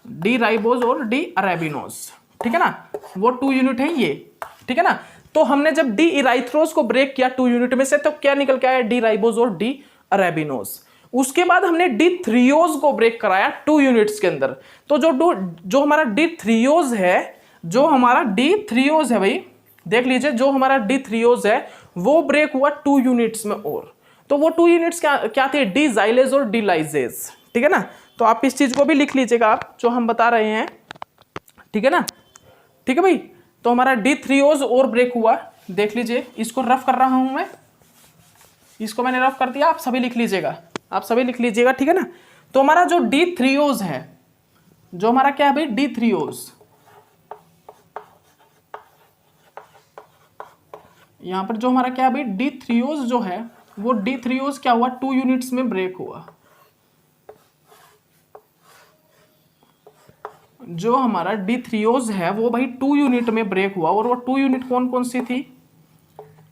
डी राइबोज और डी अरेबिनोज, ठीक है ना, वो 2 यूनिट है ये, ठीक है ना। तो हमने जब डी इराइथ्रोज को ब्रेक किया 2 यूनिट में से, तो क्या निकल के आया, डी राइबोज और डी अरेबिनोज। उसके बाद हमने डी थ्रियोज को ब्रेक कराया 2 यूनिट्स के अंदर। तो जो हमारा डी थ्रियोज है, जो हमारा डी थ्रियोज है भाई, देख लीजिए, जो हमारा डी थ्रियोज है वो ब्रेक हुआ 2 यूनिट्स में और। तो वो 2 यूनिट्स क्या थे, डी जाइलेज और डी लाइजेज, ठीक है ना। तो आप इस चीज को भी लिख लीजिएगा, आप जो हम बता रहे हैं, ठीक है ना, ठीक है भाई। तो हमारा डी थ्रियोज और ब्रेक हुआ, देख लीजिए, इसको रफ कर रहा हूं मैं, इसको मैंने रफ कर दिया, आप सभी लिख लीजिएगा, आप सभी लिख लीजिएगा, ठीक है ना। तो हमारा जो डी थ्रियोज है, जो हमारा क्या है भाई, डी थ्रियोज, यहां पर जो हमारा क्या है भाई, डी थ्रियोज जो है, वो डी थ्रियोज क्या हुआ, 2 यूनिट्स में ब्रेक हुआ। जो हमारा डी थ्रियोज है वो भाई 2 यूनिट में ब्रेक हुआ, और वो 2 यूनिट कौन कौन सी थी,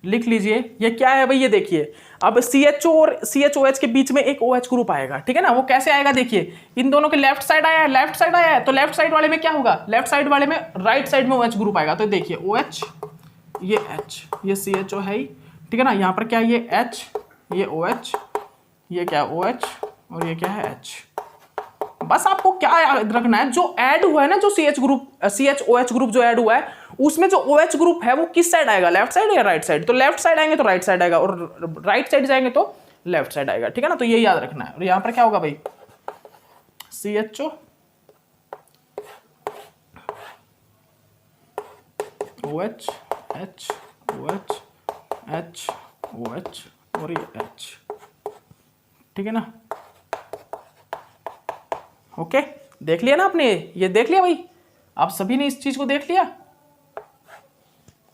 लिख लीजिए। ये क्या है भाई, ये देखिए, अब CHO और CHOH के बीच में एक OH ग्रुप आएगा, ठीक है ना। वो कैसे आएगा, देखिए, इन दोनों के लेफ्ट साइड आया है, लेफ्ट साइड आया है, तो लेफ्ट साइड वाले में क्या होगा, लेफ्ट साइड वाले में राइट साइड में OH ग्रुप आएगा। तो देखिए OH, ये H, ये CHO है ही, ठीक है ना। यहाँ पर क्या है, ये H, ये OH, ये क्या है OH, और ये क्या है H। बस आपको क्या याद रखना है, जो ऐड हुआ है ना, जो CHOH ग्रुप जो ऐड हुआ है, उसमें जो OH ग्रुप है वो किस साइड आएगा, लेफ्ट साइड या राइट साइड। तो लेफ्ट साइड आएंगे तो राइट साइड आएगा, और राइट साइड जाएंगे तो लेफ्ट साइड आएगा, ठीक है ना। तो ये याद रखना है। और यहां पर क्या होगा भाई, CHO OH H OH H OH और ये H, ठीक है ना। ओके, देख लिया ना आपने, ये देख लिया भाई, आप सभी ने इस चीज को देख लिया,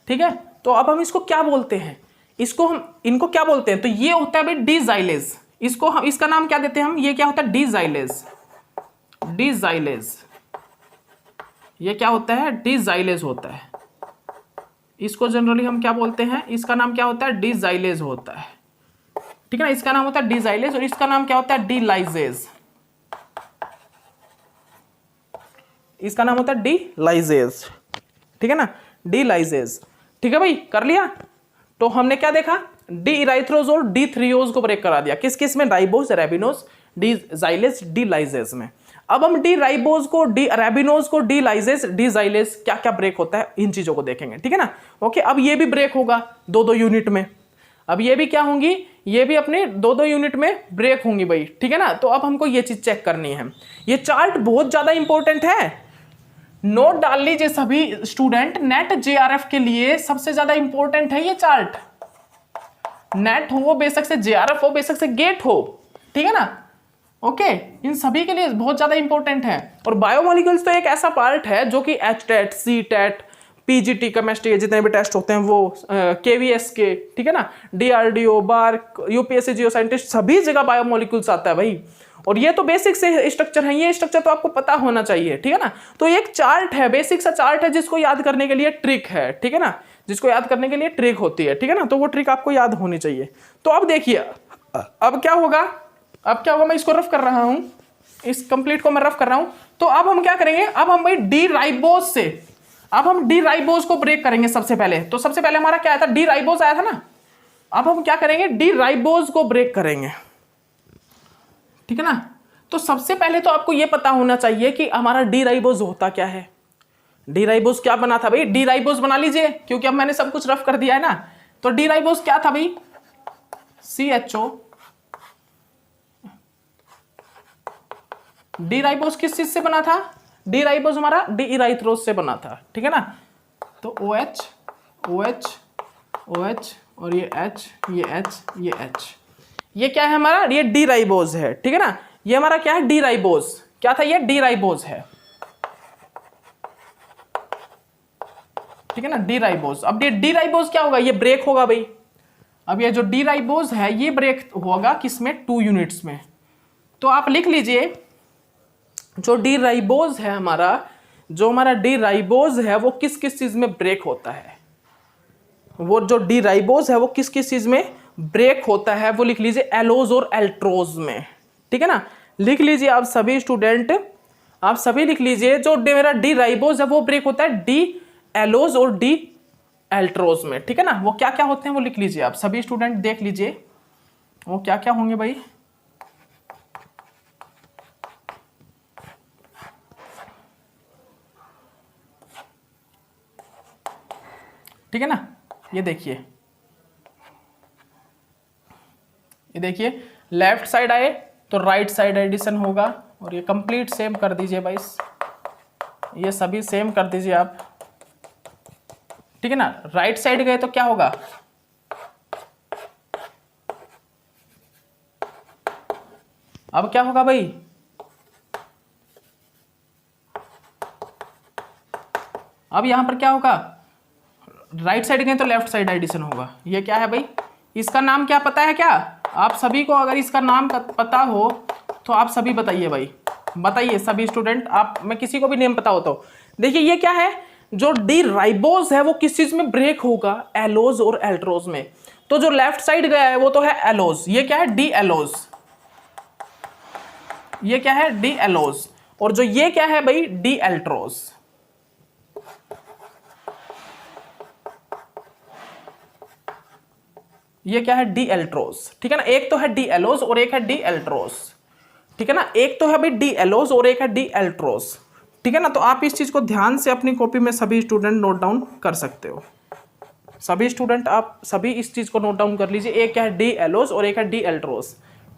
ठीक है। तो अब हम इसको क्या बोलते हैं, इनको क्या बोलते हैं, तो ये होता है भाई डी जाइलेज। इसको हम, इसका नाम क्या देते हैं हम, ये क्या होता है, डी जाइलेज, डी जाइलेज, ये क्या होता है, डी जाइलेज होता है। इसको जनरली हम क्या बोलते हैं, इसका नाम क्या होता है, डी जाइलेज होता है, ठीक है ना। इसका नाम होता है डी जाइलेज, और इसका नाम क्या होता है, डी लाइजेज, इसका नाम होता है डी लाइजेज, ठीक है ना, डी लाइजेज, ठीक है भाई, कर लिया। तो हमने क्या देखा, डी इराइथ्रोज और डी थ्रियोज को ब्रेक करा दिया, किस किस में, ribose, arabinose, D xylose, D lyxose में। अब हम डी राइबोज को, डी अरेबिनोज को, डी लाइजेज, डी जाइलेज क्या क्या ब्रेक होता है, इन चीजों को देखेंगे, ठीक है ना। ओके, अब ये भी ब्रेक होगा 2-2 यूनिट में, अब ये भी क्या होंगी, ये भी अपने 2-2 यूनिट में ब्रेक होंगी भाई, ठीक है ना। तो अब हमको ये चीज चेक करनी है, ये चार्ट बहुत ज्यादा इंपॉर्टेंट है, नोट डाल लीजिए सभी स्टूडेंट, नेट JRF के लिए सबसे ज्यादा इंपॉर्टेंट है ये चार्ट। नेट हो, बेशक से JRF हो, बेशक से गेट हो, ठीक है ना। ओके, इन सभी के लिए बहुत ज्यादा इंपॉर्टेंट है। और बायोमोलिक्यूल्स तो एक ऐसा पार्ट है जो कि HTET, CTET, PGT केमिस्ट्री के जितने भी टेस्ट होते हैं वो, KVS के, ठीक है ना, DRDO, BARC, UPSC geoscientist, सभी जगह बायोमोलिक्यूल्स आता है भाई। और ये तो बेसिक से स्ट्रक्चर है, ये स्ट्रक्चर तो आपको पता होना चाहिए, ठीक है ना। तो एक चार्ट है, बेसिक सा चार्ट है, जिसको याद करने के लिए ट्रिक है, ठीक है ना, जिसको याद करने के लिए ट्रिक होती है, ठीक है ना। तो वो ट्रिक आपको याद होनी चाहिए। तो अब देखिए, अब क्या होगा, मैं इसको रफ कर रहा हूं, इस कंप्लीट को मैं रफ कर रहा हूं। तो अब हम क्या करेंगे, अब हम भाई डी राइबोज से, अब हम डी राइबोज को ब्रेक करेंगे सबसे पहले। तो सबसे पहले हमारा क्या आया था, डी राइबोज आया था ना। अब हम क्या करेंगे, डी राइबोज को ब्रेक करेंगे, ठीक है ना। तो सबसे पहले तो आपको यह पता होना चाहिए कि हमारा डी राइबोज होता क्या है। डी राइबोज क्या बना था भाई, डी राइबोज बना लीजिए, क्योंकि अब मैंने सब कुछ रफ कर दिया है ना। तो डी राइबोज क्या था भाई, CHO, डी राइबोज किस चीज से बना था, डी राइबोज हमारा डी इराइथ्रोज से बना था, ठीक है ना। तो OH OH OH और ये H, ये H, ये H, ये क्या है हमारा, ये डी राइबोज है, ठीक है ना। ये हमारा क्या है, डी राइबोज, क्या था ये, डी राइबोज है, ठीक है ना, डी राइबोज। अब ये डी राइबोज क्या होगा, ये ब्रेक होगा भाई। अब ये जो डी राइबोज है ये ब्रेक होगा किसमें, 2 यूनिट्स में। तो आप लिख लीजिए, जो डी राइबोज है हमारा, जो हमारा डी राइबोज है वो किस किस चीज में ब्रेक होता है, वो जो डी राइबोज है वो किस किस चीज में ब्रेक होता है, वो लिख लीजिए एलोज और एल्ट्रोज में, ठीक है ना। लिख लीजिए आप सभी स्टूडेंट, आप सभी लिख लीजिए, जो मेरा डी राइबोज है वो ब्रेक होता है डी एलोज और डी एल्ट्रोज में, ठीक है ना। वो क्या क्या होते हैं वो लिख लीजिए आप सभी स्टूडेंट, देख लीजिए वो क्या क्या होंगे भाई। ठीक है ना, ये देखिए, ये देखिए लेफ्ट साइड आए तो राइट साइड एडिशन होगा, और ये कंप्लीट सेम कर दीजिए भाई, ये सभी सेम कर दीजिए आप, ठीक है ना। राइट साइड गए तो क्या होगा, अब क्या होगा भाई, अब यहां पर क्या होगा, राइट साइड गए तो लेफ्ट साइड एडिशन होगा। ये क्या है भाई, इसका नाम क्या पता है क्या आप सभी को, अगर इसका नाम पता हो तो आप सभी बताइए भाई, बताइए सभी स्टूडेंट, आप में किसी को भी नेम पता हो तो। देखिए ये क्या है, जो डी राइबोज है वो किस चीज में ब्रेक होगा, एलोज और एल्ट्रोज में। तो जो लेफ्ट साइड गया है वो तो है एलोज, ये क्या है डी एलोज, ये क्या है डी एलोज, और जो ये क्या है भाई डी एल्ट्रोज। ये क्या है डी एल्ट्रोज, ठीक है ना। एक तो है डी एलोज और एक है डी एल्ट्रोज, ठीक है ना। एक तो है भाई डी एलोज और एक है डी एल्ट्रोज, ठीक है ना। तो आप इस चीज को ध्यान से अपनी कॉपी में सभी स्टूडेंट नोट डाउन कर सकते हो। सभी स्टूडेंट आप सभी इस चीज को नोट डाउन कर लीजिए, एक क्या है डी एलोज और एक है डी एल्ट्रोज,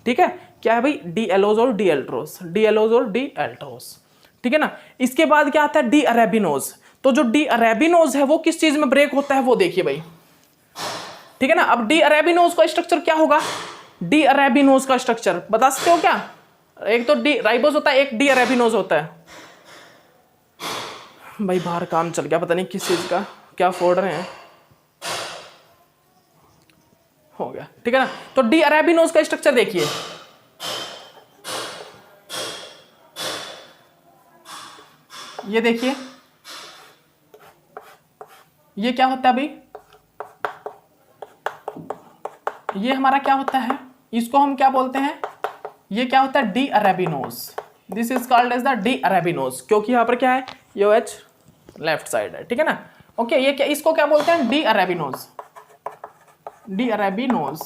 ठीक है। क्या है भाई डी एलोज और डी एल्ट्रोज, डी एलोज और डी एल्ट्रोज, ठीक है ना। इसके बाद क्या आता है डी अरेबिनोज। तो जो डी अरेबिनोज है वो किस चीज में ब्रेक होता है वो देखिए भाई, ठीक है ना। अब डी अरेबिनोज का स्ट्रक्चर क्या होगा, डी अरेबिनोज का स्ट्रक्चर बता सकते हो क्या, एक तो डी राइबोज होता है, एक डी अरेबिनोज होता है। भाई बाहर काम चल गया, पता नहीं किस चीज का, क्या फोड़ रहे हैं, हो गया, ठीक है ना। तो डी अरेबिनोज का स्ट्रक्चर देखिए, ये देखिए, ये क्या होता है भाई, ये हमारा क्या होता है, इसको हम क्या बोलते हैं, ये क्या होता है D arabinose, this is called as the D arabinose, क्योंकि यहां पर क्या है ये OH लेफ्ट साइड है, ठीक है ना। ओके, ये क्या, इसको क्या बोलते हैं डी अरेबिनोज, डी अरेबिनोज,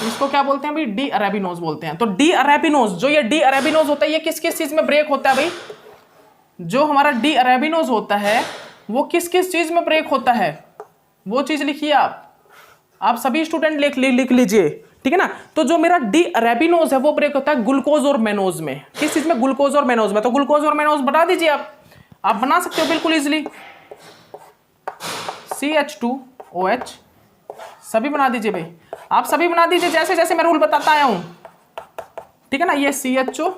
इसको क्या बोलते हैं भाई डी अरेबिनोज बोलते हैं। तो डी अरेबिनोज, जो ये डी अरेबिनोज होता है ये किस किस चीज में ब्रेक होता है भाई, जो हमारा डी अरेबिनोज होता है वो किस किस चीज में ब्रेक होता है, वो चीज लिखिए आप सभी स्टूडेंट लिख लीजिए, ठीक है ना। तो जो मेरा डी अरेबिनोज है वो ब्रेक होता है ग्लूकोज और मेनोज में, किस चीज में, ग्लूकोज और मेनोज में। तो ग्लूकोज और मेनोज बता दीजिए आप बना सकते हो बिल्कुल इजीली, CH2OH सभी बना दीजिए भाई, आप सभी बना दीजिए जैसे जैसे मैं रूल बताता आया हूं, ठीक है ना। ये CHO,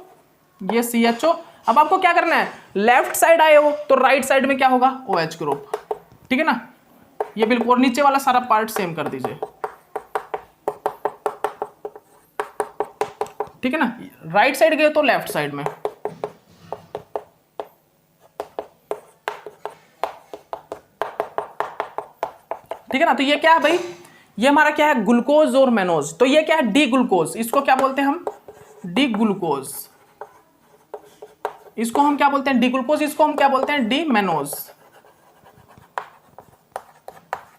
ये CHO। अब आपको क्या करना है, लेफ्ट साइड आए हो तो राइट साइड में क्या होगा OH ग्रुप, ठीक है ना। ये बिल्कुल, और नीचे वाला सारा पार्ट सेम कर दीजिए, ठीक है ना। राइट साइड गए तो लेफ्ट साइड में, ठीक है ना। तो ये क्या है भाई, ये हमारा क्या है ग्लूकोज और मेनोज। तो ये क्या है डी ग्लूकोज, इसको क्या बोलते हैं हम डी ग्लूकोज, इसको हम क्या बोलते हैं डी ग्लूकोज, इसको हम क्या बोलते हैं डी मेनोज,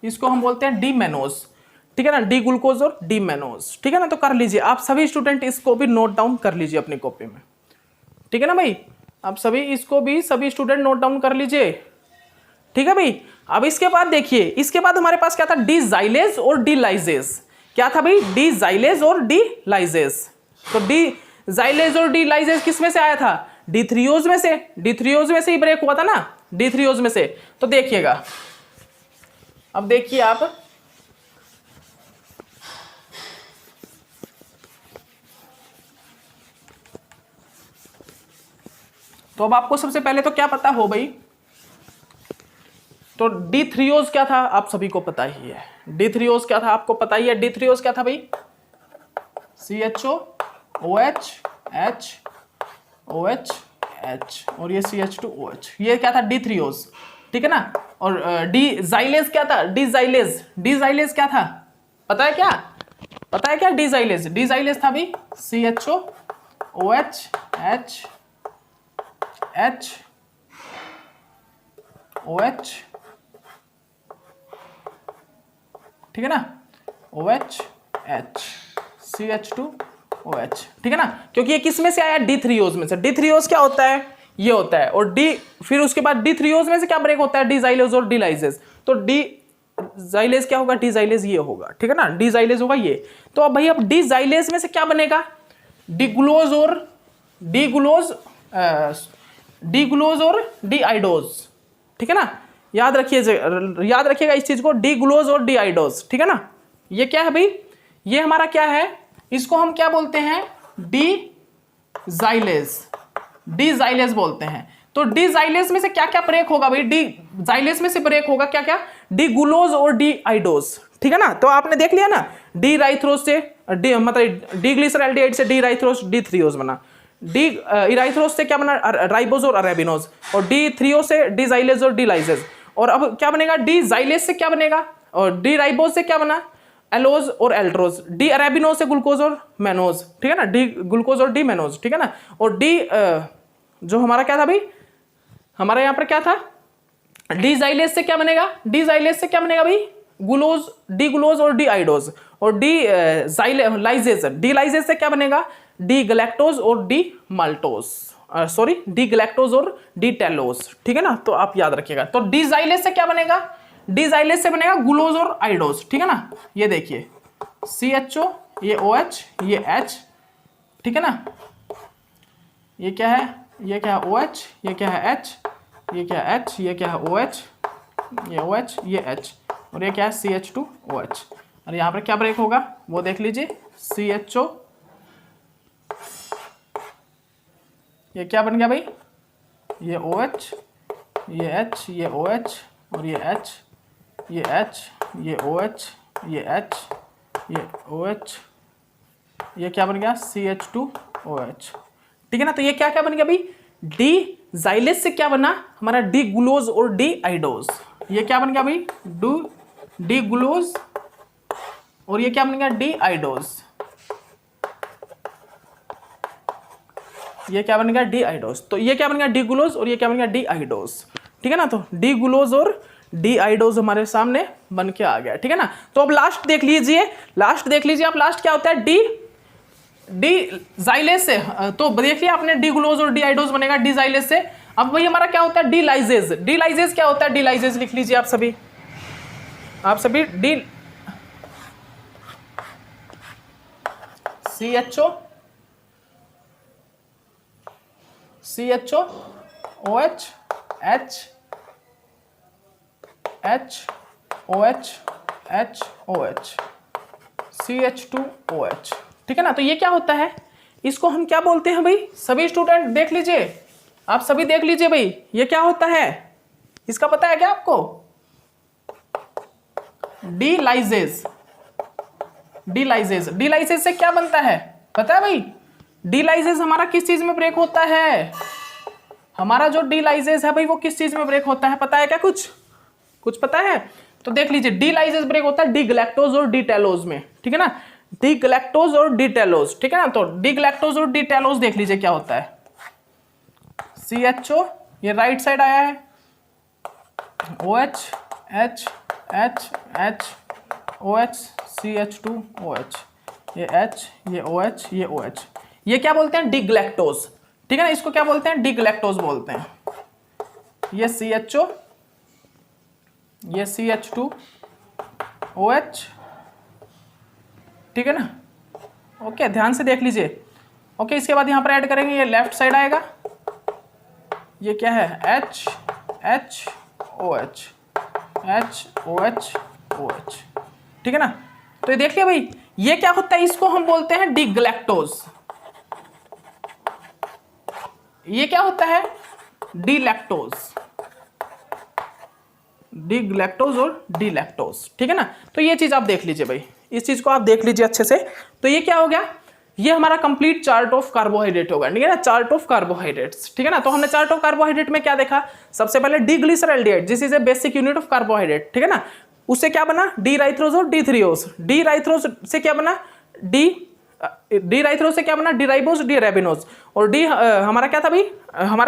इसको हम बोलते हैं डी मेनोज, ठीक है ना। डी ग्लूकोज और डी मेनोज, ठीक है ना। तो कर लीजिए आप सभी स्टूडेंट, इसको भी नोट डाउन कर लीजिए अपनी कॉपी में, ठीक है ना भाई। आप सभी इसको भी सभी स्टूडेंट नोट डाउन कर लीजिए, ठीक है भाई। अब इसके बाद देखिए, इसके बाद हमारे पास क्या था डी जाइलेज और डी लाइजेज। क्या था भाई डी जाइलेज और डी लाइजेज। तो डी जाइलेज और डी लाइजेज किस में से आया था, डी थ्रियोज में से, डी थ्रियोज में से ही ब्रेक हुआ था ना, डी थ्रियोज में से। तो देखिएगा, अब देखिए आप, तो अब आपको सबसे पहले तो क्या पता हो भाई, तो डी थ्रियोज क्या था आप सभी को पता ही है, डी थ्रियोज क्या था आपको पता ही है। डी थ्रियोज क्या था भाई, CHO OH H OH H और ये CH2OH, ये क्या था डी थ्रियोज, ठीक है ना। और डी जाइलेज क्या था, डी जाइलेज, डी जाइलेज क्या था पता है क्या, पता है क्या डी जाइलेज, डी जाइलेज था भाई CHO OH H H OH, ठीक है ना, OH H CH2OH, ठीक है ना, क्योंकि ये किस में से आया, D3OS में से। D3OS क्या होता है, ये होता है, और D फिर उसके बाद D3OS में से क्या ब्रेक होता है, डिजाइलेज और डिलाइजेज। तो डिजाइलेज क्या होगा, डिजाइलेज ये होगा, ठीक है ना, डिजाइलेज होगा ये। तो अब भाई अब डिजाइलेज में से क्या बनेगा, डिग्लूकोज और डिआइडोज, ठीक है ना, याद रखिएगा इस चीज को, डिग्लूकोज और डिआइडोज, ठीक है ना। ये क्या है भाई, ये हमारा क्या है, इसको हम क्या बोलते हैं, डिजाइलेज बोलते हैं। तो डिजाइलेज में से क्या क्या ब्रेक होगा भाई, डिजाइलेज में से ब्रेक होगा क्या क्या, डिग्लूकोज और डिआइडोज, ठीक है ना। तो आपने देख लिया ना, डी राइथ्रोज से मतलब डिग्लिसरॉल्डिहाइड से डी राइथ्रोज D3OS बना, डी इराइथ्रोज से क्या बना, राइबोज और अरेबिनोज, और D3O से डिजाइलेज और डिलाइजेज। और अब क्या बनेगा, डिजाइलेज से क्या बनेगा, और डी राइबोज से क्या बना, एलोज और एल्ट्रोज, डी अरेबिनोज से ग्लूकोज और मेनोज, ठीक है ना, डी ग्लूकोज और डी मेनोज, ठीक है ना। और डी जो हमारा क्या था भाई, हमारा यहाँ पर क्या था, डिजाइलेज से क्या बनेगा, डिजाइलेज से क्या बनेगा भाई, ग्लूकोज, डी ग्लूकोज और डी आइडोज, और डिलाइजेज, डिलाइजेज से क्या बनेगा, डी गैलेक्टोज और D maltose, sorry D galactose और डी टेलोज, ठीक है ना। तो आप याद रखिएगा, तो डिजाइलेज से क्या बनेगा, डिजाइलेज से बनेगा ग्लूकोज और आइडोज, ठीक है ना। ये देखिए CHO, ये OH, ये H, ठीक है ना, ये क्या है, ये क्या है OH, ये क्या है H, ये क्या है H, ये क्या है OH, ये OH, ये H, और ये क्या है CH2OH। और यहाँ पर क्या ब्रेक होगा वो देख लीजिए, CHO, ये क्या बन गया भाई, ये OH, ये H, ये OH, और ये H, ये H, ये OH, ये H, ये OH, ये क्या बन गया CH2OH, ठीक है ना। तो ये क्या क्या बन गया भाई, डिजाइलेज से क्या बना हमारा, डी ग्लूकोज और डी आइडोज, ये क्या बन गया भाई, डी ग्लूकोज, और ये क्या बन गया डी आइडोज, ये क्या बन गया डी आइडोज। तो ये क्या बन गया डी ग्लूकोज और ये क्या बन गया डी आइडोज, ठीक है ना। तो डी ग्लूकोज और डी आइडोज हमारे सामने बन के आ गया, ठीक है ना। तो अब लास्ट देख लीजिए, आप, लास्ट क्या होता है, डिजाइलेज से, तो देखिए आपने डी ग्लूकोज और डी आइडोज बनेगा डिजाइलेज से। अब वही हमारा क्या होता है, डिलाइजेज, डिलाइजेज क्या होता है, डिलाइजेज लिख लीजिए आप सभी D CHO OH H OH H OH CH2OH, ठीक है ना। तो ये क्या होता है, इसको हम क्या बोलते हैं भाई, सभी स्टूडेंट देख लीजिए, आप सभी देख लीजिए भाई, ये क्या होता है, इसका पता है क्या आपको, डिलाइजेज, डिलाइजेज से क्या बनता है पता है भाई, डिलाइजेज हमारा किस चीज में ब्रेक होता है, हमारा जो डिलाइजेज है भाई वो किस चीज में ब्रेक होता है, पता है क्या, कुछ पता है। तो देख लीजिए, डिलाइजेज ब्रेक होता है डिगलैक्टोज और डिटेलोज में, ठीक है ना, डिगलैक्टोज और डिटेलोज, ठीक है ना। तो डिगलैक्टोज और डिटेलोज देख लीजिए क्या होता है, CHO, ये राइट साइड आया है, OH H H H OH CH2OH, ये H, ये OH, ये OH, ये क्या बोलते हैं डिगलैक्टोज, ठीक है ना, इसको क्या बोलते हैं डिगलैक्टोज बोलते हैं। ये CHO, ये CH2OH, ठीक है ना, ओके ध्यान से देख लीजिए। ओके इसके बाद यहां पर ऐड करेंगे, ये लेफ्ट साइड आएगा, ये क्या है H H OH H OH OH, ठीक है ना। तो ये देख लिया भाई, ये क्या होता है, इसको हम बोलते हैं डिगलैक्टोज, ये क्या होता है डिलैक्टोज, डिगलैक्टोज और डिलैक्टोज, ठीक है ना। तो ये चीज आप देख लीजिए भाई, इस चीज को आप देख लीजिए अच्छे से। तो ये क्या हो गया, ये हमारा कंप्लीट चार्ट ऑफ कार्बोहाइड्रेट होगा, ठीक है ना, चार्ट ऑफ कार्बोहाइड्रेट्स, ठीक है ना। तो हमने चार्ट ऑफ कार्बोहाइड्रेट में क्या देखा, सबसे पहले D glyceraldehyde, this is a basic unit of carbohydrate, ठीक है ना, उससे क्या बना डी राइथ्रोज और D3OS, डी राइथ्रोज से क्या बना डी डी राइथ्रो से क्या बना, डी राइबोस डी रेबिनोस, और डी हमारा क्या था भाई, हमारा